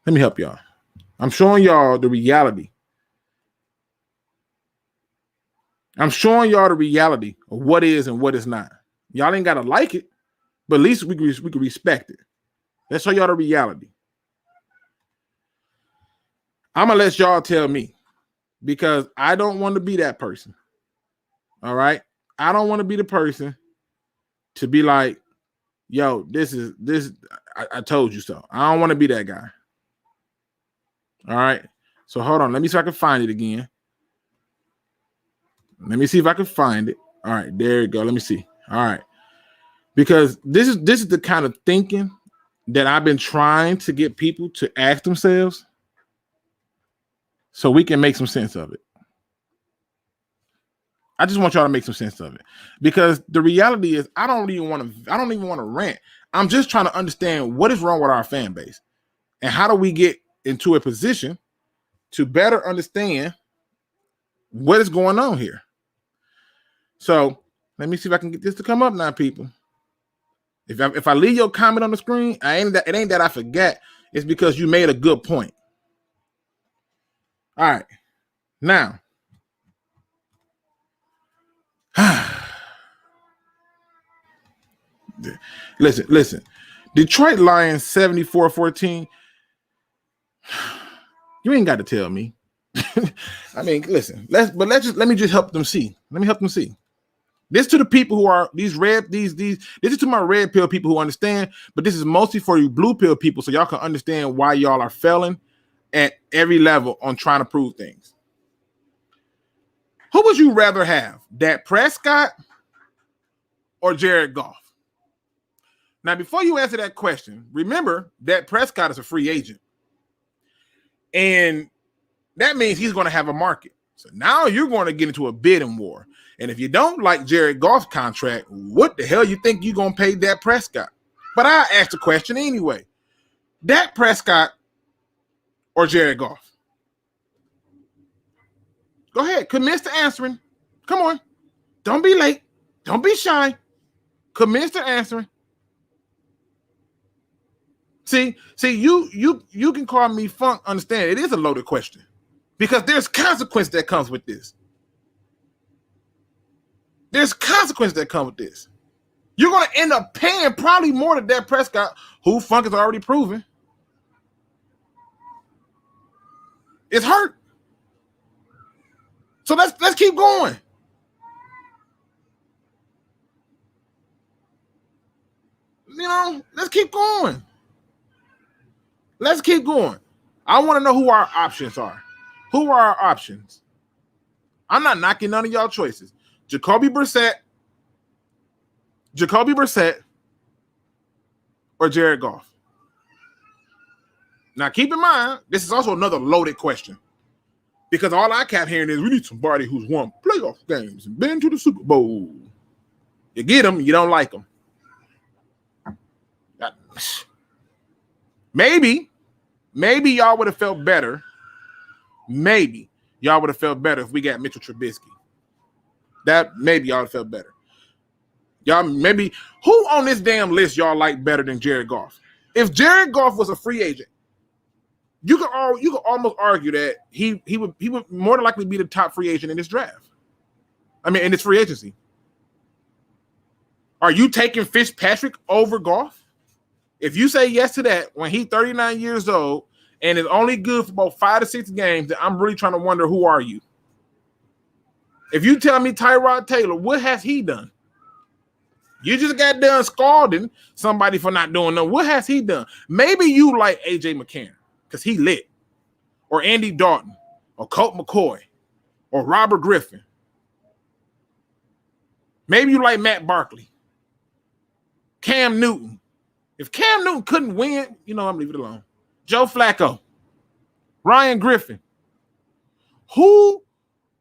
I'm showing y'all the reality. I'm showing y'all the reality of what is and what is not. Y'all ain't got to like it, but at least we can respect it. Let's show y'all the reality. I'm going to let y'all tell me because I don't want to be that person. All right? I don't want to be the person to be like, yo, I told you so. I don't want to be that guy. All right? So hold on. Let me see if I can find it again. Let me see if I can find it. All right, there you go. Let me see. All right. Because this is the kind of thinking that I've been trying to get people to ask themselves so we can make some sense of it. I just want y'all to make some sense of it. Because the reality is I don't even want to rant. I'm just trying to understand what is wrong with our fan base. And how do we get into a position to better understand what is going on here? So let me see if I can get this to come up now, people. If I leave your comment on the screen, it ain't that I forget. It's because you made a good point. All right. Now, listen. Detroit Lions 74-14. You ain't got to tell me. I mean, listen. Let me just help them see. Let me help them see. This to the people who are this is to my red pill people who understand, but this is mostly for you blue pill people so y'all can understand why y'all are failing at every level on trying to prove things. Who would you rather have, Dak Prescott or Jared Goff? Now, before you answer that question, remember that Prescott is a free agent. And that means he's going to have a market. So now you're going to get into a bidding war. And if you don't like Jared Goff's contract, what the hell you think you're going to pay Dak Prescott? But I asked the question anyway. Dak Prescott or Jared Goff? Go ahead. Commence to answering. Come on. Don't be late. Don't be shy. Commence to answering. See, you can call me funk. Understand, it is a loaded question because there's consequence that comes with this. There's consequence that come with this. You're going to end up paying probably more than Dak Prescott, who funk is already proven. It's hurt. So let's keep going. Let's keep going. Let's keep going. I want to know who our options are. Who are our options? I'm not knocking none of y'all choices. Jacoby Brissett, or Jared Goff. Now, keep in mind, this is also another loaded question because all I kept hearing is we need somebody who's won playoff games and been to the Super Bowl. You get them, you don't like them. Maybe y'all would have felt better. Maybe y'all would have felt better if we got Mitchell Trubisky. That maybe y'all would have felt better. Y'all maybe who on this damn list y'all like better than Jared Goff? If Jared Goff was a free agent, you could almost argue that he would more than likely be the top free agent in this draft. I mean, in this free agency. Are you taking Fitzpatrick over Goff? If you say yes to that when he's 39 years old and is only good for about 5 to 6 games, then I'm really trying to wonder who are you? If you tell me Tyrod Taylor, what has he done? You just got done scalding somebody for not doing nothing. What has he done? Maybe you like AJ McCarron because he lit, or Andy Dalton, or Colt McCoy, or Robert Griffin. Maybe you like Matt Barkley, Cam Newton. If Cam Newton couldn't win, I'm leaving it alone. Joe Flacco, Ryan Griffin. Who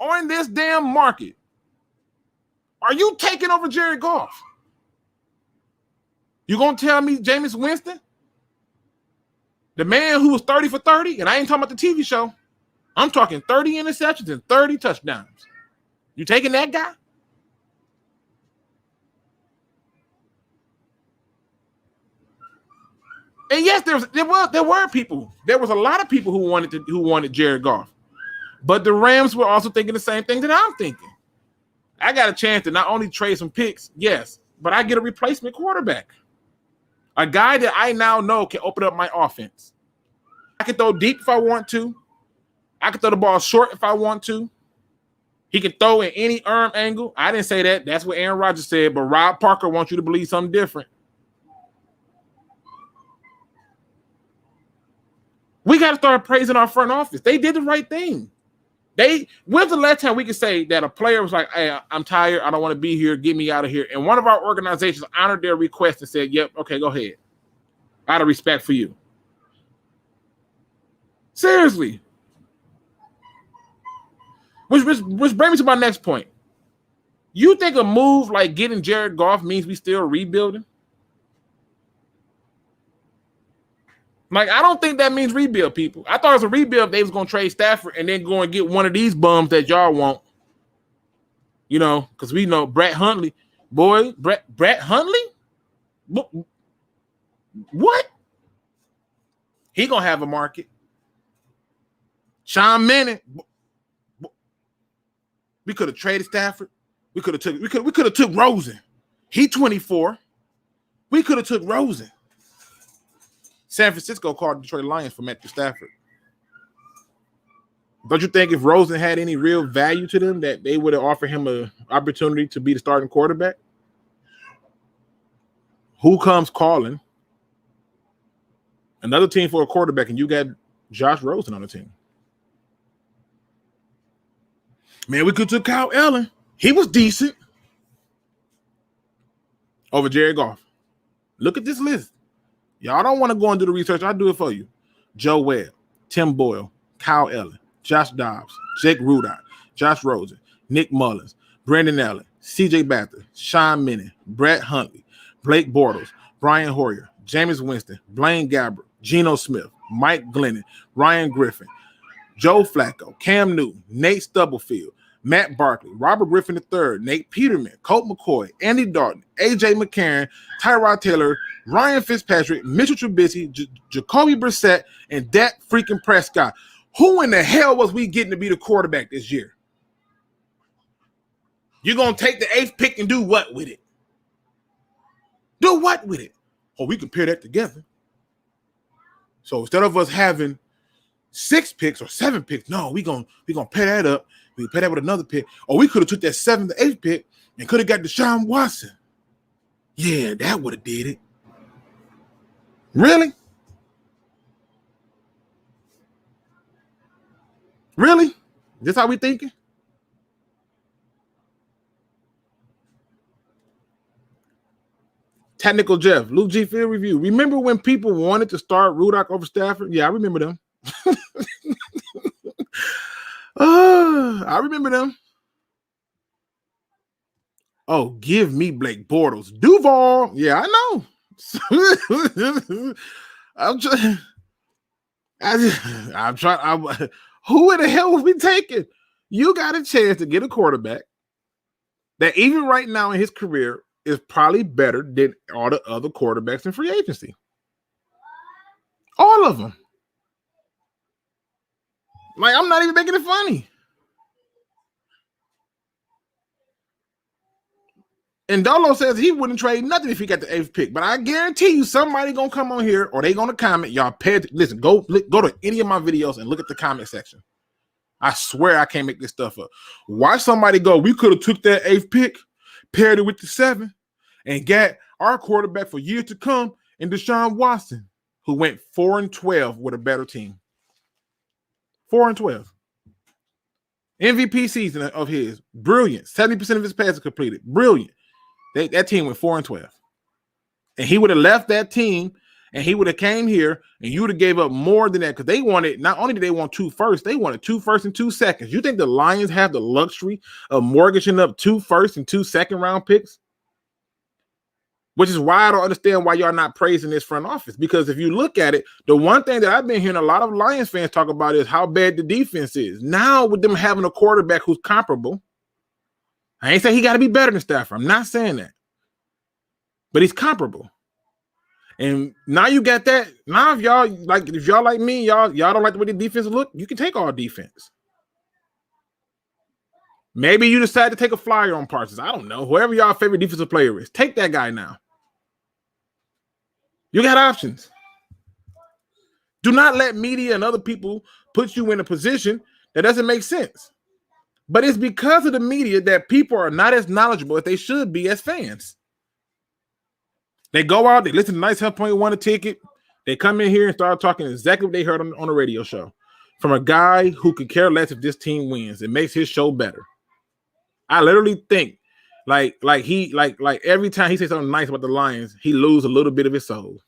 on this damn market are you taking over Jared Goff? You gonna tell me Jameis Winston? The man who was 30 for 30, and I ain't talking about the TV show. I'm talking 30 interceptions and 30 touchdowns. You taking that guy? And yes, there were people. There was a lot of people who wanted Jared Goff. But the Rams were also thinking the same thing that I'm thinking. I got a chance to not only trade some picks, yes, but I get a replacement quarterback. A guy that I now know can open up my offense. I can throw deep if I want to. I can throw the ball short if I want to. He can throw in any arm angle. I didn't say that. That's what Aaron Rodgers said. But Rob Parker wants you to believe something different. We got to start praising our front office. They did the right thing. When's the last time we could say that a player was like, hey, I'm tired. I don't want to be here. Get me out of here. And one of our organizations honored their request and said, yep, okay, go ahead. Out of respect for you. Seriously. Which brings me to my next point. You think a move like getting Jared Goff means we still rebuilding? Like, I don't think that means rebuild, people. I thought it was a rebuild if they was going to trade Stafford and then go and get one of these bums that y'all want. You know, because we know Brett Hundley. Boy, Brett Hundley? What? He going to have a market. Sean Manning. We could have traded Stafford. We could have took Rosen. He 24. We could have took Rosen. San Francisco called Detroit Lions for Matthew Stafford. Don't you think if Rosen had any real value to them that they would have offered him an opportunity to be the starting quarterback? Who comes calling? Another team for a quarterback, and you got Josh Rosen on the team. Man, we could have took Kyle Allen. He was decent. Over Jared Goff. Look at this list. Y'all don't want to go and do the research. I'll do it for you. Joe Webb, Tim Boyle, Kyle Allen, Josh Dobbs, Jake Rudolph, Josh Rosen, Nick Mullins, Brandon Allen, C.J. Beathard, Sean Manning, Brett Hundley, Blake Bortles, Brian Hoyer, Jameis Winston, Blaine Gabbert, Geno Smith, Mike Glennon, Ryan Griffin, Joe Flacco, Cam Newton, Nate Stubblefield, Matt Barkley, Robert Griffin III, Nate Peterman, Colt McCoy, Andy Dalton, A.J. McCarron, Tyrod Taylor, Ryan Fitzpatrick, Mitchell Trubisky, Jacoby Brissett, and Dak freaking Prescott. Who in the hell was we getting to be the quarterback this year? You're going to take the 8th pick and do what with it? Do what with it? Oh, we can pair that together. So instead of us having 6 picks or 7 picks, no, we're gonna pair that up. We pair that with another pick. Or we could have took that 7th to 8th pick and could have got Deshaun Watson. Yeah, that would have did it. Really? Really? This how we thinking? Technical Jeff, Lukegsfieldreview. Remember when people wanted to start Rudolph over Stafford? Yeah, I remember them. I remember them. Oh, give me Blake Bortles. Duval. Yeah, I know. I'm trying. Who in the hell was we taking? You got a chance to get a quarterback that even right now in his career is probably better than all the other quarterbacks in free agency. All of them. Like, I'm not even making it funny. And Dolo says he wouldn't trade nothing if he got the 8th pick. But I guarantee you somebody going to come on here or they going to comment. Y'all listen, go to any of my videos and look at the comment section. I swear I can't make this stuff up. Watch somebody go, we could have took that 8th pick, paired it with the 7th, and got our quarterback for years to come in Deshaun Watson, who went 4-12 with a better team. 4-12. MVP season of his. Brilliant. 70% of his passes completed. Brilliant. That team went 4-12. And he would have left that team and he would have came here and you would have gave up more than that because they wanted, not only did they want 2 firsts, they wanted 2 firsts and 2 seconds. You think the Lions have the luxury of mortgaging up 2 first and 2 second round picks? Which is why I don't understand why y'all not praising this front office. Because if you look at it, the one thing that I've been hearing a lot of Lions fans talk about is how bad the defense is. Now with them having a quarterback who's comparable, I ain't saying he got to be better than Stafford. I'm not saying that. But he's comparable. And now you got that. Now if y'all like me, y'all don't like the way the defense look, you can take all defense. Maybe you decide to take a flyer on Parsons. I don't know. Whoever y'all favorite defensive player is, take that guy now. You got options. Do not let media and other people put you in a position That doesn't make sense. But it's because of the media that people are not as knowledgeable as they should be as fans. They go out, they listen to Nice Hunt Point, won a ticket. They come in here and start talking exactly what they heard on a radio show from a guy who could care less if this team wins. It makes his show better. I literally think like every time he says something nice about the Lions, he loses a little bit of his soul.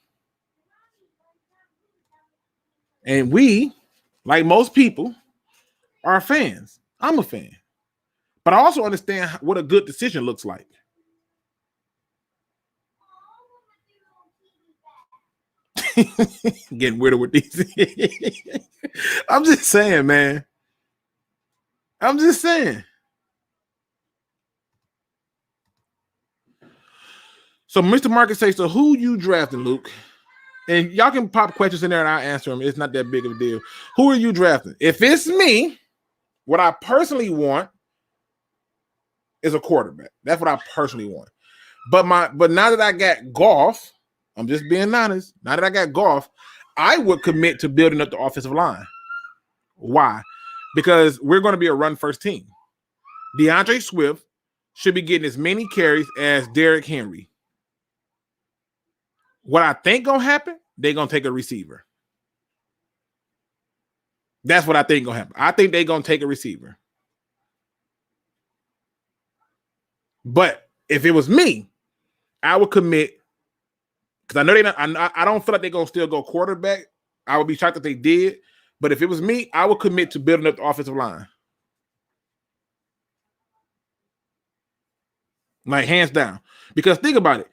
And we, like most people, are fans. I'm a fan. But I also understand what a good decision looks like. Getting weirder with these. I'm just saying, man. I'm just saying. So Mr. Market says, so who you drafting, Luke? And y'all can pop questions in there and I'll answer them. It's not that big of a deal. Who are you drafting? If it's me, what I personally want is a quarterback. That's what I personally want. But now that I got Goff, I'm just being honest. Now that I got Goff, I would commit to building up the offensive line. Why? Because we're going to be a run-first team. DeAndre Swift should be getting as many carries as Derrick Henry. What I think going to happen, they're going to take a receiver. That's what I think going to happen. I think they're going to take a receiver. But if it was me, I would commit, because I know I don't feel like they're going to still go quarterback. I would be shocked if they did. But if it was me, I would commit to building up the offensive line. Like, hands down. Because think about it.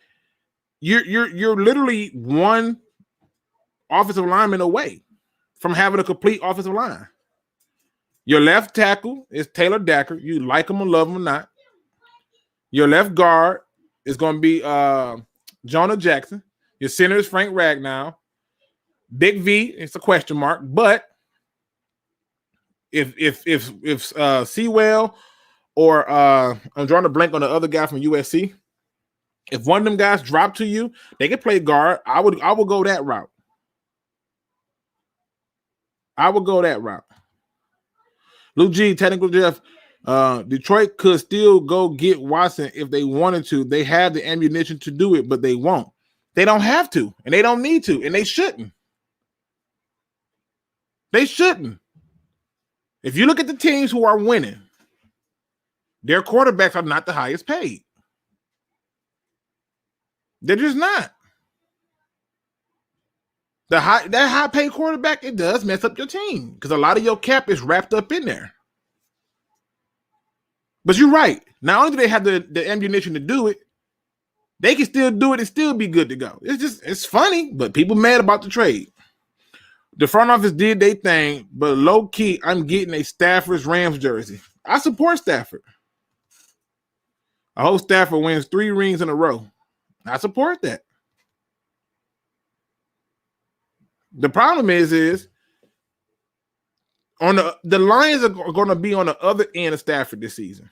You're literally one offensive lineman away from having a complete offensive line. Your left tackle is Taylor Decker. You like him or love him or not. Your left guard is going to be Jonah Jackson. Your center is Frank Ragnow. Big V, it's a question mark. But if Sewell or I'm drawing a blank on the other guy from USC. If one of them guys drop to you, they can play guard. I would go that route. I would go that route. Luke G, technical Jeff, Detroit could still go get Watson if they wanted to. They have the ammunition to do it, but they won't. They don't have to, and they don't need to, and they shouldn't. They shouldn't. If you look at the teams who are winning, their quarterbacks are not the highest paid. They're just not. That high paid quarterback, it does mess up your team because a lot of your cap is wrapped up in there. But you're right. Not only do they have the ammunition to do it, they can still do it and still be good to go. It's funny, but people mad about the trade. The front office did their thing, but low key, I'm getting a Stafford's Rams jersey. I support Stafford. I hope Stafford wins 3 rings in a row. I support that. The problem is on the Lions are going to be on the other end of Stafford this season.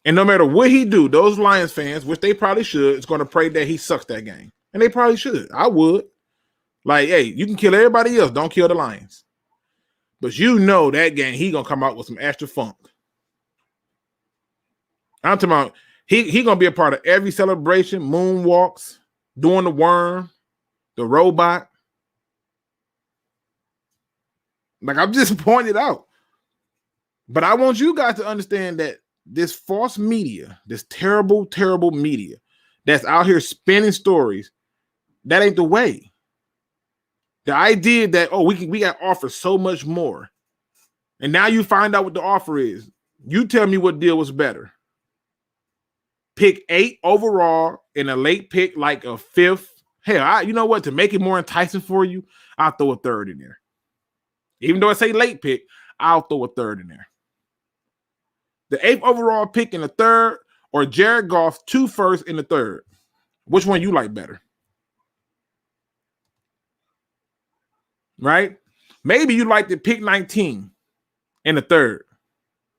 And no matter what he do, those Lions fans, which they probably should, is going to pray that he sucks that game. And they probably should. I would. Like, hey, you can kill everybody else. Don't kill the Lions. But you know that game, he going to come out with some extra funk. I'm talking about he going to be a part of every celebration, moonwalks, doing the worm, the robot. Like, I'm just pointing it out. But I want you guys to understand that this false media, this terrible, terrible media that's out here spinning stories, that ain't the way. The idea that, we got offered so much more. And now you find out what the offer is. You tell me what deal was better. Pick 8 overall in a late pick, like a 5th. Hell, you know what? To make it more enticing for you, I'll throw a 3rd in there. Even though I say late pick, I'll throw a 3rd in there. The 8th overall pick in the 3rd, or Jared Goff 2 firsts in the 3rd. Which one you like better? Right? Maybe you like to pick 19 in the 3rd.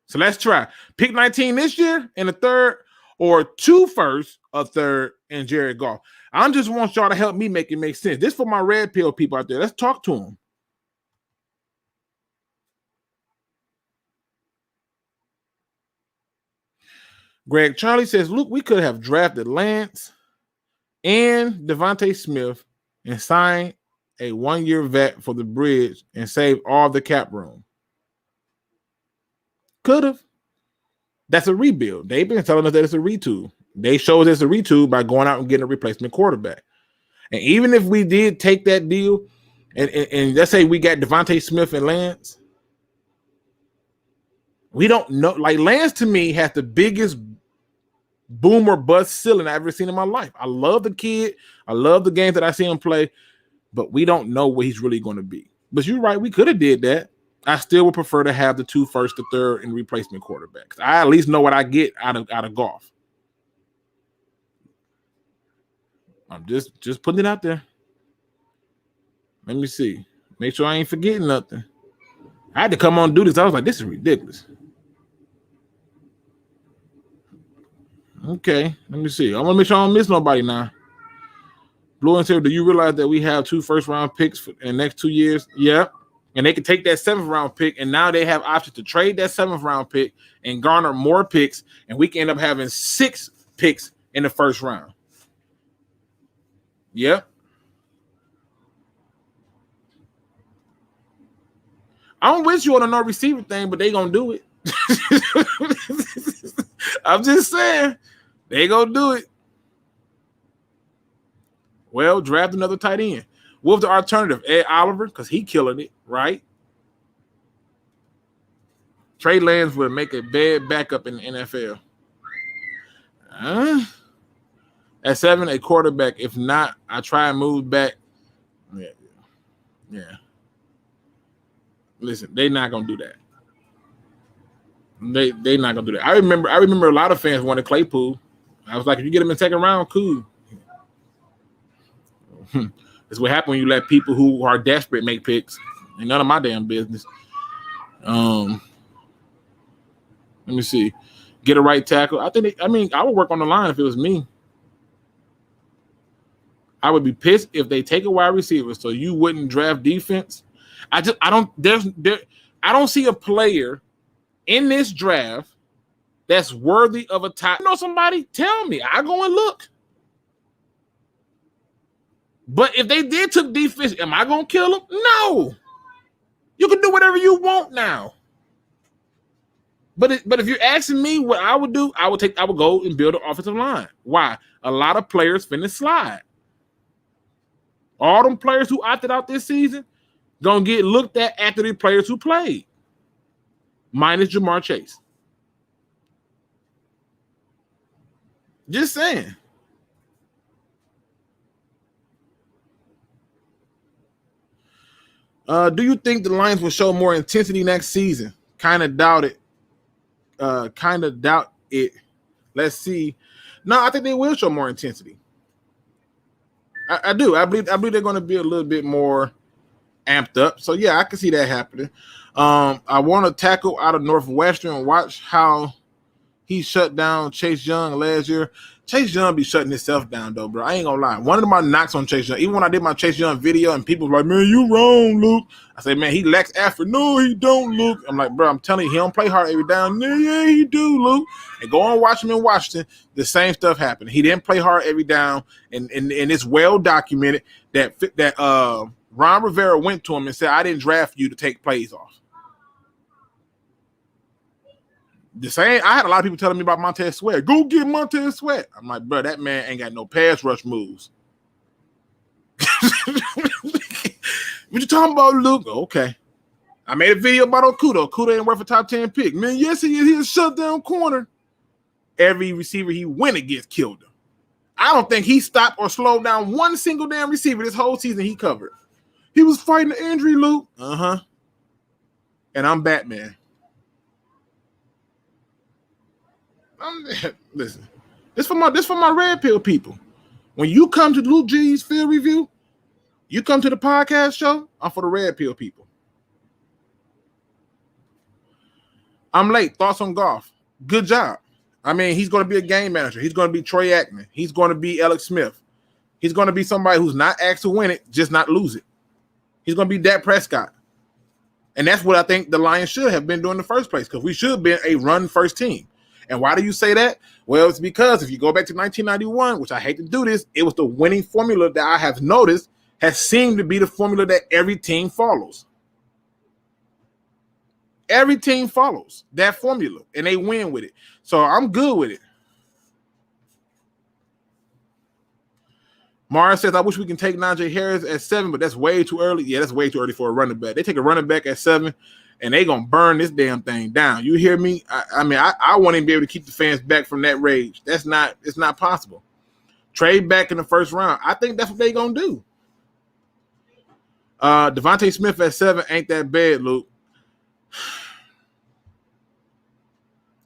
So let's try. Pick 19 this year in the 3rd, or 2 firsts, a 3rd, and Jared Goff. I just want y'all to help me make it make sense. This for my red pill people out there. Let's talk to them. Greg Charlie says, Luke, we could have drafted Lance and Devontae Smith and signed a 1-year vet for the bridge and saved all the cap room. Could have. That's a rebuild. They've been telling us that it's a retool. They showed us a retool by going out and getting a replacement quarterback. And even if we did take that deal, and let's say we got Devontae Smith and Lance, we don't know. Like, Lance, to me, has the biggest boom or bust ceiling I've ever seen in my life. I love the kid. I love the games that I see him play, but we don't know what he's really going to be. But you're right. We could have did that. I still would prefer to have the 2 first, the third, and replacement quarterbacks. I at least know what I get out of golf. I'm just putting it out there. Let me see. Make sure I ain't forgetting nothing. I had to come on and do this. I was like, this is ridiculous. Okay, let me see. I want to make sure I don't miss nobody now. Blue and said, do you realize that we have 2 first-round picks in the next 2 years? Yeah. And they can take that 7th-round pick, and now they have options to trade that 7th-round pick and garner more picks, and we can end up having 6 picks in the first round. Yep. I don't wish you on a no receiver thing, but they gonna do it. I'm just saying, they gonna do it. Well, draft another tight end. What's the alternative? Ed Oliver, because he killing it, right? Trey Lance would make a bad backup in the NFL. At 7, a quarterback. If not, I try and move back. Yeah. Listen, they're not gonna do that. They not gonna do that. I remember a lot of fans wanted Claypool. I was like, if you get him in 2nd round, cool. That's what happens when you let people who are desperate make picks. Ain't none of my damn business. Let me see. Get a right tackle. I would work on the line if it was me. I would be pissed if they take a wide receiver, so you wouldn't draft defense. I don't see a player in this draft that's worthy of a top. You know somebody? Tell me. I go and look. But if they did took defense, am I gonna kill them? No. You can do whatever you want now. But if you're asking me what I would do, I would go and build an offensive line. Why? A lot of players finna slide. All them players who opted out this season gonna get looked at after the players who played. Minus Jamar Chase. Just saying. Do you think the Lions will show more intensity next season? Kind of doubt it. Let's see. No, I think they will show more intensity. I do. I believe they're going to be a little bit more amped up. So yeah, I can see that happening. I want to tackle out of Northwestern and watch how he shut down Chase Young last year. Chase Young be shutting himself down, though, bro. I ain't gonna lie. One of my knocks on Chase Young, even when I did my Chase Young video and people were like, man, you wrong, Luke. I say, man, he lacks effort. No, he don't, Luke. I'm like, bro, I'm telling you, he don't play hard every down. Yeah, he do, Luke. And go on watch him in Washington. The same stuff happened. He didn't play hard every down, and it's well documented that Ron Rivera went to him and said, I didn't draft you to take plays off. The same, I had a lot of people telling me about Montez Sweat. Go get Montez Sweat. I'm like, bro, that man ain't got no pass rush moves. What you talking about, Luke? Okay. I made a video about Okuda. Okuda ain't worth a top 10 pick. Man, yes, he is. He's a shutdown corner. Every receiver he went against killed him. I don't think he stopped or slowed down one single damn receiver this whole season he covered. He was fighting the injury, Luke. Uh-huh. And I'm Batman. Listen, this for my red pill people. When you come to Luke G's field review, you come to the podcast show, I'm for the red pill people. I'm late. Thoughts on golf? Good job. I mean, he's going to be a game manager. He's going to be Troy Aikman. He's going to be Alex Smith. He's going to be somebody who's not asked to win it, just not lose it. He's going to be Dak Prescott. And that's what I think the Lions should have been doing in the first place, because we should have been a run-first team. And why do you say that? Well, it's because if you go back to 1991, which I hate to do this, it was the winning formula that I have noticed has seemed to be the formula that every team follows. Every team follows that formula, and they win with it. So I'm good with it. Mara says, I wish we can take Najee Harris at 7, but that's way too early. Yeah, that's way too early for a running back. They take a running back at 7, and they going to burn this damn thing down. You hear me? I mean, I want to be able to keep the fans back from that rage. It's not possible. Trade back in the first round. I think that's what they going to do. Devontae Smith at 7 ain't that bad, Luke.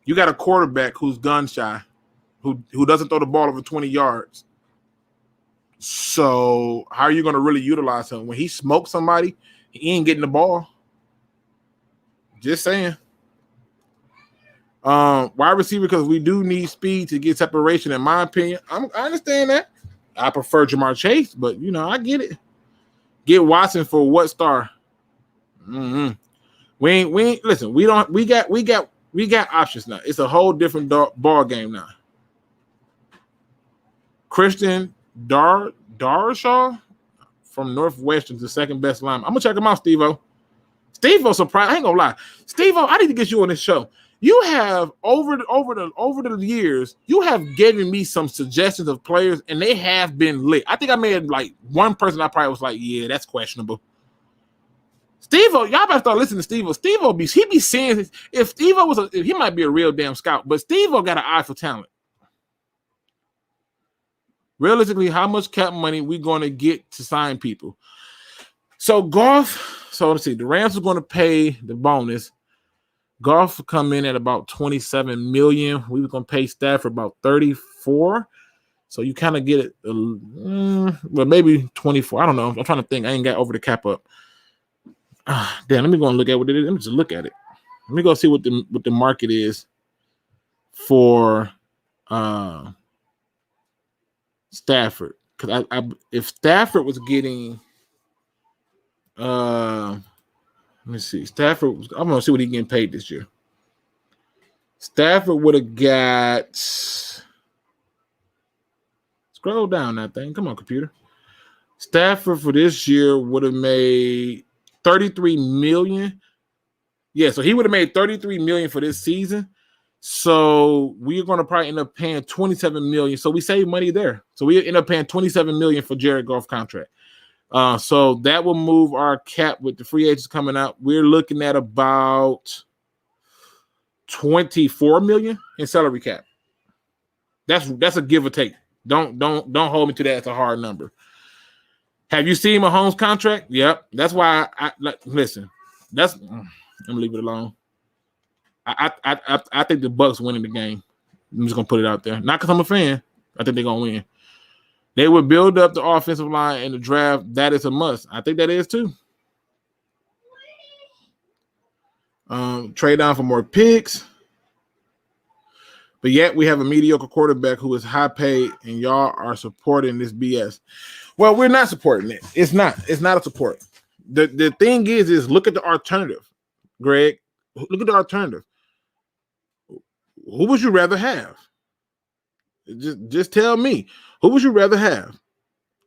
You got a quarterback who's gun shy, who doesn't throw the ball over 20 yards. So how are you going to really utilize him? When he smokes somebody, he ain't getting the ball. Just saying. Wide receiver, because we do need speed to get separation, in my opinion. I understand that. I prefer Jamar Chase, but, I get it. Get Watson for what star? Mm-hmm. We ain't listen, we got options now. It's a whole different ball game now. Christian Darshaw from Northwestern's the second best lineman. I'm gonna check him out, Steve-O. Steve-O surprised. I ain't gonna lie. Steve-O, I need to get you on this show. You have over the years, you have given me some suggestions of players, and they have been lit. I think I made like one person I probably was like, yeah, that's questionable. Steve-O, y'all better start listening to Steve-O. Steve-O he be seeing if Steve-O he might be a real damn scout, but Steve-O got an eye for talent. Realistically, how much cap money we going to get to sign people? So let's see. The Rams are going to pay the bonus. Goff will come in at about $27 million. We were going to pay Stafford about $34. So you kind of get it, well, maybe 24. I don't know. I'm trying to think. I ain't got over the cap up. Damn, let me go and look at what it is. Let me just look at it. Let me go see what the market is for Stafford. Because if Stafford was getting, let me see. I'm going to see what he's getting paid this year. Stafford would have got, scroll down that thing. Come on, computer. Stafford for this year would have made $33 million. Yeah, so he would have made $33 million for this season. So we're going to probably end up paying $27 million. So we save money there. So we end up paying $27 million for Jared Goff contract. So that will move our cap with the free agents coming out. We're looking at about $24 million in salary cap. That's a give or take. Don't hold me to that. It's a hard number. Have you seen Mahomes' contract? Yep. That's why I listen. I'm gonna leave it alone. I think the Bucs winning the game. I'm just gonna put it out there. Not because I'm a fan. I think they're gonna win. They would build up the offensive line in the draft. That is a must. I think that is too. Trade down for more picks. But yet we have a mediocre quarterback who is high paid, and y'all are supporting this BS. Well, we're not supporting it. It's not a support. The thing is look at the alternative, Greg. Look at the alternative. Who would you rather have? Just tell me. Who would you rather have?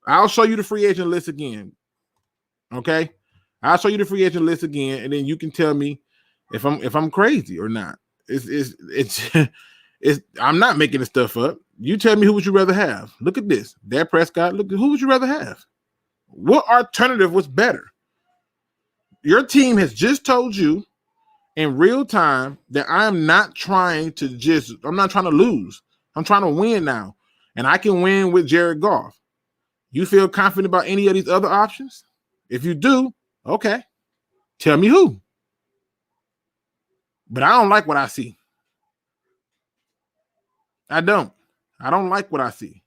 I'll show you the free agent list again. Okay? I'll show you the free agent list again, and then you can tell me if I'm crazy or not. I'm not making this stuff up. You tell me who would you rather have? Look at this. Dak Prescott. Look, who would you rather have? What alternative was better? Your team has just told you in real time that I'm not trying to lose. I'm trying to win now. And I can win with Jared Goff. You feel confident about any of these other options? If you do, okay. Tell me who. But I don't like what I see. I don't like what I see.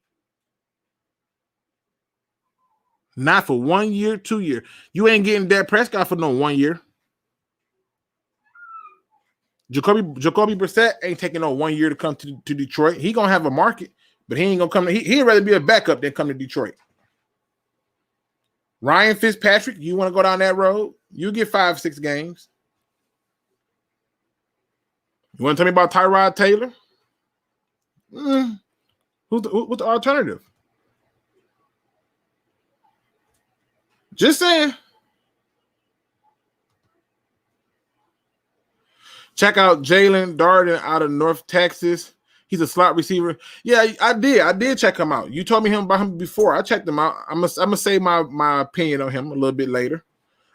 Not for 1 year, 2 year. You ain't getting Dak Prescott for no 1 year. Jacoby Brissett ain't taking no 1 year to come to Detroit. He gonna have a market, but he ain't gonna come. He'd rather be a backup than come to Detroit. Ryan Fitzpatrick, you want to go down that road? You get 5-6 games. You want to tell me about Tyrod Taylor? What's the alternative? Just saying. Check out Jalen Darden out of North Texas. He's a slot receiver. Yeah, I did check him out. You told me about him before. I checked him out. I'm gonna say my opinion on him a little bit later.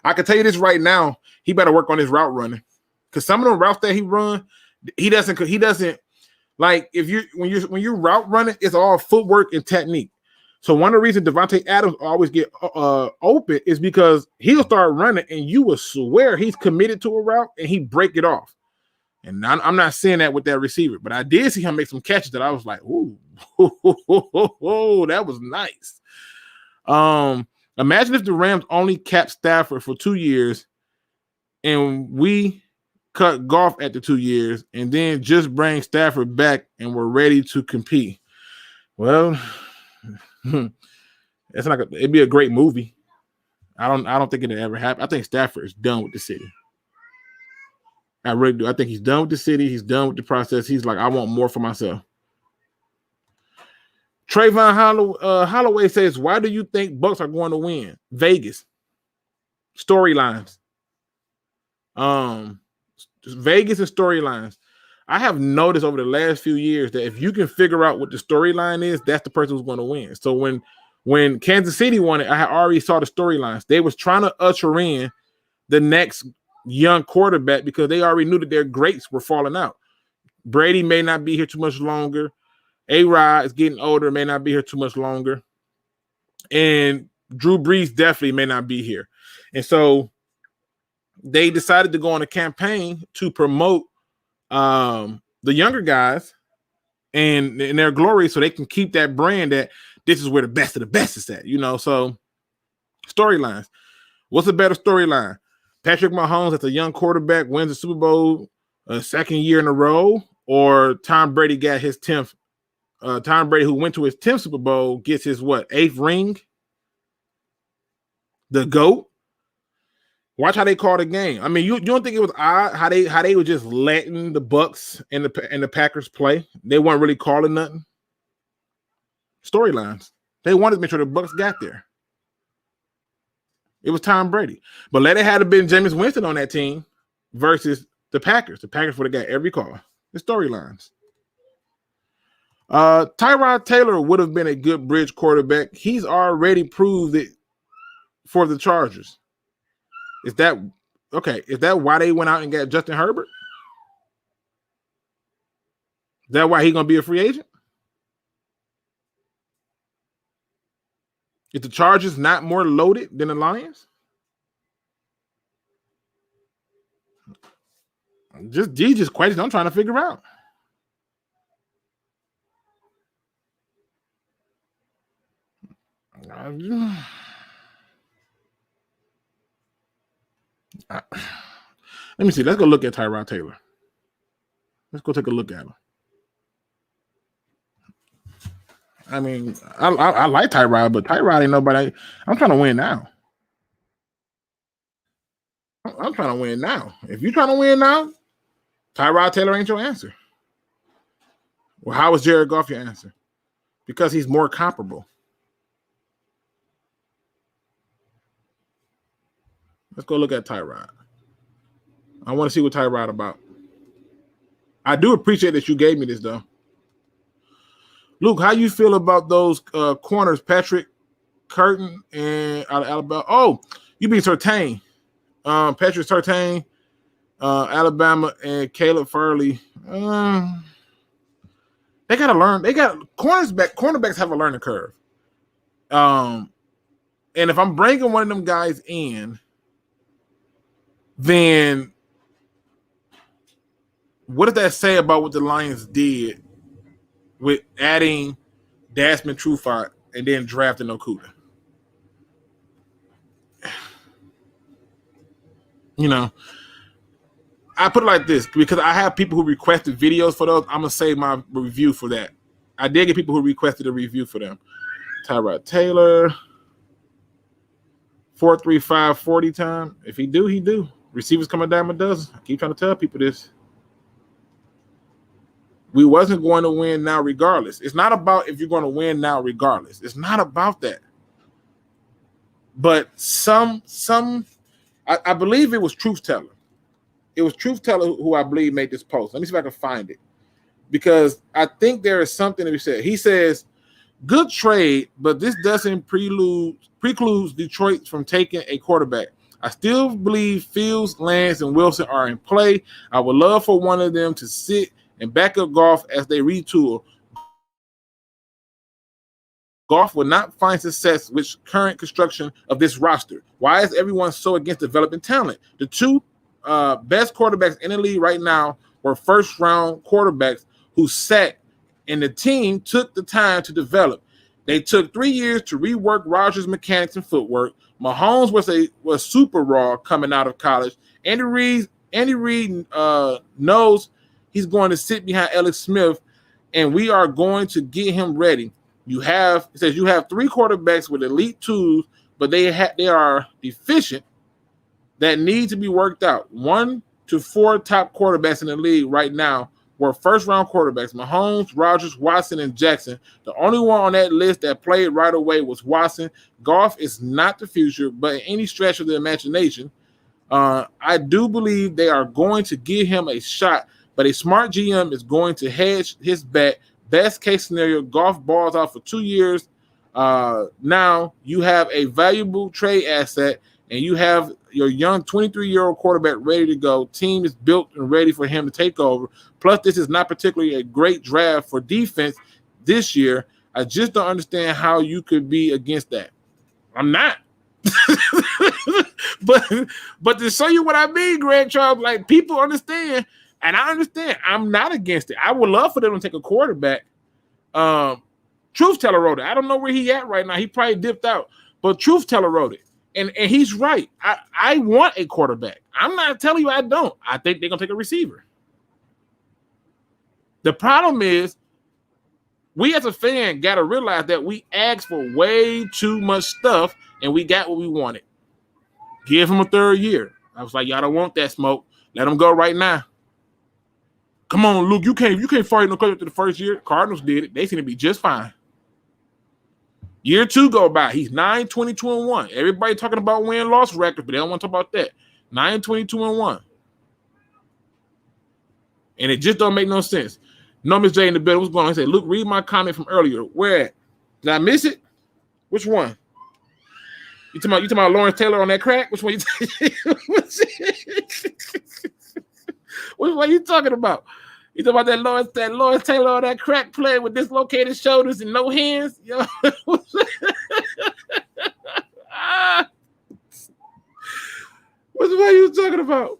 I can tell you this right now. He better work on his route running, because some of the routes that he run, he doesn't like. When you route running, it's all footwork and technique. So one of the reasons Devontae Adams always get open is because he'll start running and you will swear he's committed to a route and he break it off. And I'm not seeing that with that receiver, but I did see him make some catches that I was like, ooh, that was nice. Imagine if the Rams only capped Stafford for 2 years and we cut Goff at the 2 years and then just bring Stafford back and we're ready to compete. Well, it'd be a great movie. I don't think it'll ever happen. I think Stafford is done with the city. I really do. I think he's done with the city. He's done with the process. He's like, I want more for myself. Trayvon Holloway says, why do you think Bucks are going to win? Vegas. Storylines. Vegas and storylines. I have noticed over the last few years that if you can figure out what the storyline is, that's the person who's going to win. So when Kansas City won it, I had already saw the storylines. They was trying to usher in the next young quarterback because they already knew that their greats were falling out. Brady may not be here too much longer. A-Rod is getting older, may not be here too much longer. And Drew Brees definitely may not be here. And so they decided to go on a campaign to promote the younger guys and their glory so they can keep that brand that this is where the best of the best is at, So storylines. What's a better storyline? Patrick Mahomes as a young quarterback wins the Super Bowl a second year in a row, or Tom Brady got his 10th. Tom Brady, who went to his 10th Super Bowl, gets his 8th ring? The GOAT? Watch how they call the game. I mean, you don't think it was odd how they were just letting the Bucks and the Packers play? They weren't really calling nothing. Storylines. They wanted to make sure the Bucks got there. It was Tom Brady. But let it have been Jameis Winston on that team versus the Packers. The Packers would have got every call. The storylines. Tyrod Taylor would have been a good bridge quarterback. He's already proved it for the Chargers. Is that okay? Is that why they went out and got Justin Herbert? Is that why he's going to be a free agent? Is the Chargers not more loaded than the Lions? These just questions I'm trying to figure out. Let me see. Let's go look at Tyrod Taylor. Let's go take a look at him. I mean, I like Tyrod, but Tyrod ain't nobody. I'm trying to win now. I'm trying to win now. If you're trying to win now, Tyrod Taylor ain't your answer. Well, how is Jared Goff your answer? Because he's more comparable. Let's go look at Tyrod. I want to see what Tyrod about. I do appreciate that you gave me this, though. Luke, how you feel about those corners, Patrick Curtin and out of Alabama? Oh, you beat Surtain. Patrick Surtain, Alabama, and Caleb Farley. They got to learn. They got cornerbacks have a learning curve. And if I'm bringing one of them guys in, then what does that say about what the Lions did with adding Desmond Trufant and then drafting Okuda? I put it like this because I have people who requested videos for those. I'm going to save my review for that. I did get people who requested a review for them. Tyrod Taylor, 4.35 40 time. If he do, he do. Receivers coming down a dozen. I keep trying to tell people this. We wasn't going to win now regardless. It's not about if you're going to win now regardless. It's not about that. But I believe it was Truth Teller. It was Truth Teller who I believe made this post. Let me see if I can find it. Because I think there is something that he said. He says, good trade, but this doesn't precludes Detroit from taking a quarterback. I still believe Fields, Lance, and Wilson are in play. I would love for one of them to sit and back up Goff as they retool. Goff will not find success with current construction of this roster. Why is everyone so against developing talent? The two best quarterbacks in the league right now were first-round quarterbacks who sat, and the team took the time to develop. They took 3 years to rework Rodgers' mechanics and footwork. Mahomes was super raw coming out of college. Andy Reid knows he's going to sit behind Alex Smith, and we are going to get him ready. He says you have 3 quarterbacks with elite tools, but they are deficient that need to be worked out. 1 to 4 top quarterbacks in the league right now were first-round quarterbacks: Mahomes, Rodgers, Watson, and Jackson. The only one on that list that played right away was Watson. Goff is not the future, but in any stretch of the imagination, I do believe they are going to give him a shot, but a smart GM is going to hedge his bet. Best case scenario, Goff balls out for 2 years. Now you have a valuable trade asset, and you have your young 23-year-old quarterback ready to go. Team is built and ready for him to take over. Plus, this is not particularly a great draft for defense this year. I just don't understand how you could be against that. I'm not. but to show you what I mean, Greg Charles, like, people understand, and I understand. I'm not against it. I would love for them to take a quarterback. Truth Teller wrote it. I don't know where he at right now. He probably dipped out. But Truth Teller wrote it. And he's right. I want a quarterback. I'm not telling you I don't. I think they're going to take a receiver. The problem is, we as a fan got to realize that we asked for way too much stuff, and we got what we wanted. Give him a 3rd year. I was like, y'all don't want that smoke. Let him go right now. Come on, Luke. You can't fire no coach after the 1st year. Cardinals did it. They seem to be just fine. Year 2 go by. He's 9-22-1. Everybody talking about win-loss records, but they don't want to talk about that. 9-22-1. And it just don't make no sense. No, Miss J in the building. What's going on? He said, Luke, read my comment from earlier. Where at? Did I miss it? Which one? You talking about Lawrence Taylor on that crack? Which one Which one you talking about? You talking about that Lawrence Taylor on that crack play with dislocated shoulders and no hands? Yo. What are you talking about?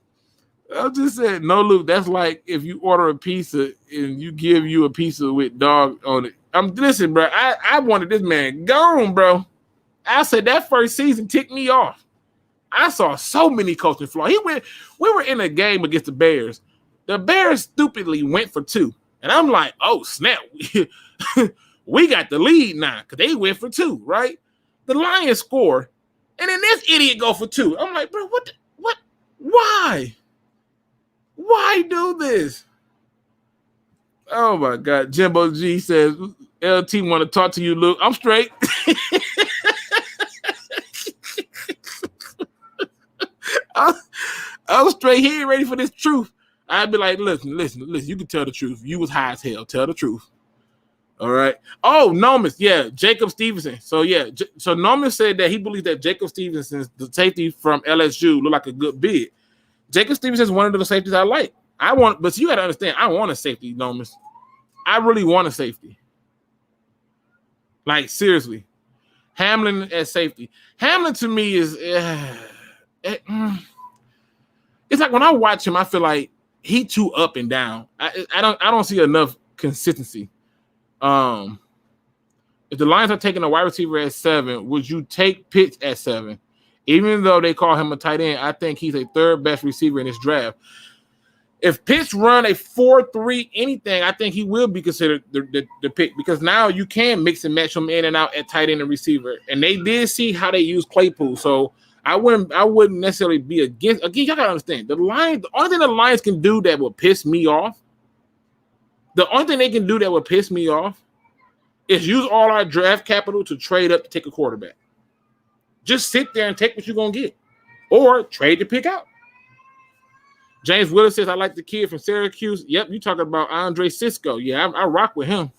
I'm just saying, no, Luke, that's like if you order a pizza and you give you a pizza with dog on it. Listen, bro, I wanted this man gone, bro. I said that first season ticked me off. I saw so many coaching flaws. We were in a game against the Bears. The Bears stupidly went for 2. And I'm like, oh, snap. We got the lead now because they went for 2, right? The Lions score, and then this idiot go for 2. I'm like, bro, what? Why? Why do this? Oh, my God. Jimbo G says, LT want to talk to you, Luke. I'm straight. I'm straight. He ain't ready for this truth. I'd be like, listen. You can tell the truth. You was high as hell. Tell the truth. All right. Oh, Nomis. Yeah, Jacob Stevenson. So, yeah. So, Nomis said that he believes that Jacob Stevenson, the safety from LSU, look like a good bid. Jacob Stevenson is one of the safeties I like. But you got to understand, I want a safety, Nomis. I really want a safety. Like, seriously. Hamlin as safety. Hamlin to me is it's like when I watch him, I feel like he too up and down. I don't see enough consistency. If the Lions are taking a wide receiver at 7, would you take Pitts at 7? Even though they call him a tight end, I think he's a 3rd best receiver in this draft. If Pitts run a 4-3 anything, I think he will be considered the pick, because now you can mix and match him in and out at tight end and receiver. And they did see how they use Claypool, so I wouldn't necessarily be against. Again, y'all gotta understand, the only thing the Lions can do that will piss me off The only thing they can do that would piss me off is use all our draft capital to trade up to take a quarterback. Just sit there and take what you're going to get. Or trade the pick out. James Willis says, I like the kid from Syracuse. Yep, you talking about Andre Cisco. Yeah, I rock with him.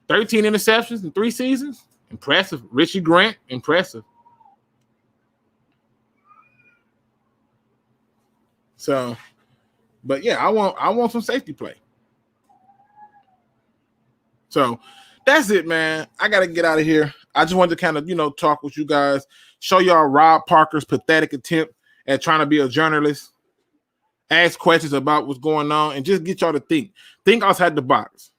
13 interceptions in 3 seasons. Impressive. Richie Grant, impressive. So, but yeah, I want some safety play. So that's it, man. I got to get out of here. I just wanted to kind of, talk with you guys, show y'all Rob Parker's pathetic attempt at trying to be a journalist, ask questions about what's going on, and just get y'all to think outside the box.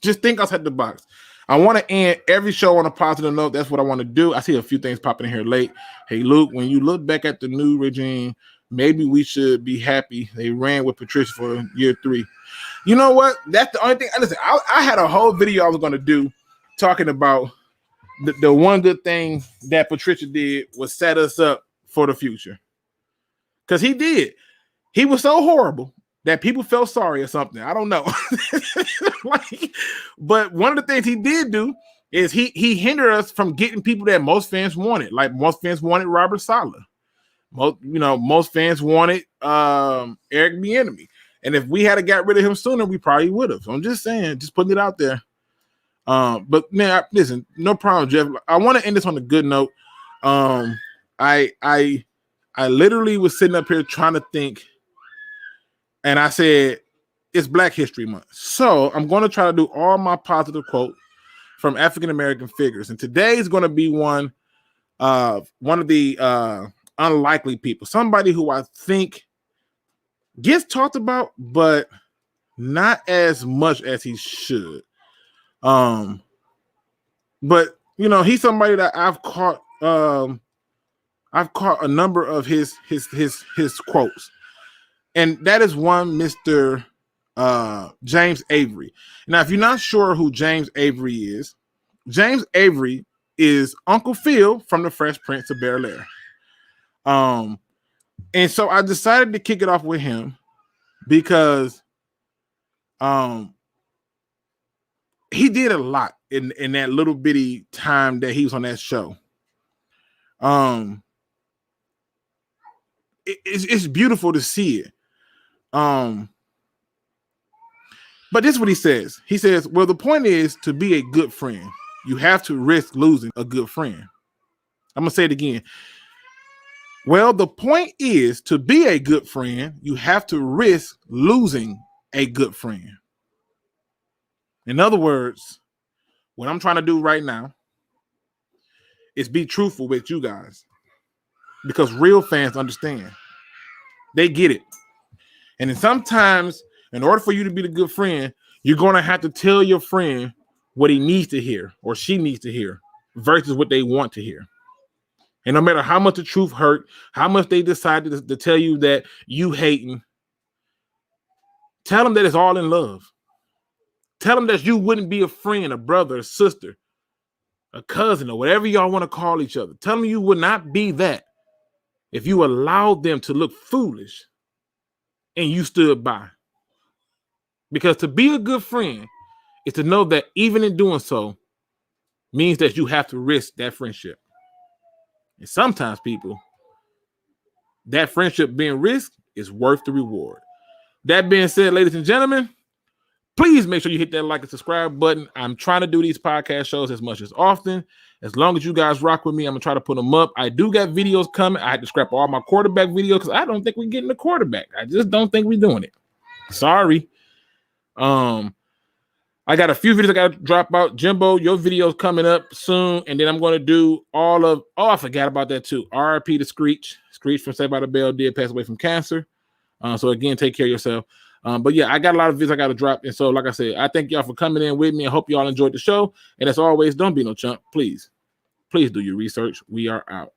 Just think outside the box. I want to end every show on a positive note. That's what I want to do. I see a few things popping in here late. Hey, Luke, when you look back at the new regime, maybe we should be happy they ran with Patricia for year 3. You know what? That's the only thing. Listen, I had a whole video I was going to do talking about the one good thing that Patricia did was set us up for the future. Because he did. He was so horrible that people felt sorry or something. I don't know. But one of the things he did do is he hindered us from getting people that most fans wanted. Like most fans wanted Robert Saleh. Most fans wanted Eric Bieniemy. And if we had got rid of him sooner, we probably would have. So I'm just saying, just putting it out there. But man, listen, no problem, Jeff. I want to end this on a good note. I literally was sitting up here trying to think, and I said it's Black History Month, so I'm going to try to do all my positive quotes from African American figures, and today is going to be one of the unlikely people, somebody who I think gets talked about, but not as much as he should. But he's somebody that I've caught a number of his quotes, and that is one Mr. James Avery. Now, if you're not sure who James Avery is Uncle Phil from the Fresh Prince of Bel-Air. And so I decided to kick it off with him because he did a lot in that little bitty time that he was on that show. It's beautiful to see it. But this is what he says. He says, well, the point is to be a good friend, you have to risk losing a good friend. I'm going to say it again. Well, the point is to be a good friend, you have to risk losing a good friend. In other words, what I'm trying to do right now is be truthful with you guys, because real fans understand. They get it. And then sometimes, in order for you to be the good friend, you're going to have to tell your friend what he needs to hear or she needs to hear versus what they want to hear. And no matter how much the truth hurt, how much they decided to tell you that you hating, tell them that it's all in love. Tell them that you wouldn't be a friend, a brother, a sister, a cousin, or whatever y'all want to call each other. Tell them you would not be that if you allowed them to look foolish and you stood by. Because to be a good friend is to know that even in doing so means that you have to risk that friendship. And sometimes, people, that friendship being risked is worth the reward. That being said, ladies and gentlemen, please make sure you hit that like and subscribe button. I'm trying to do these podcast shows as much as often. As long as you guys rock with me, I'm going to try to put them up. I do got videos coming. I had to scrap all my quarterback videos because I don't think we're getting a quarterback. I just don't think we're doing it. Sorry. I got a few videos I got to drop out. Jimbo, your video's coming up soon. And then I'm going to do I forgot about that too. RIP to Screech. Screech from Saved by the Bell did pass away from cancer. So again, take care of yourself. But yeah, I got a lot of videos I got to drop. And so, like I said, I thank y'all for coming in with me. I hope y'all enjoyed the show. And as always, don't be no chump. Please do your research. We are out.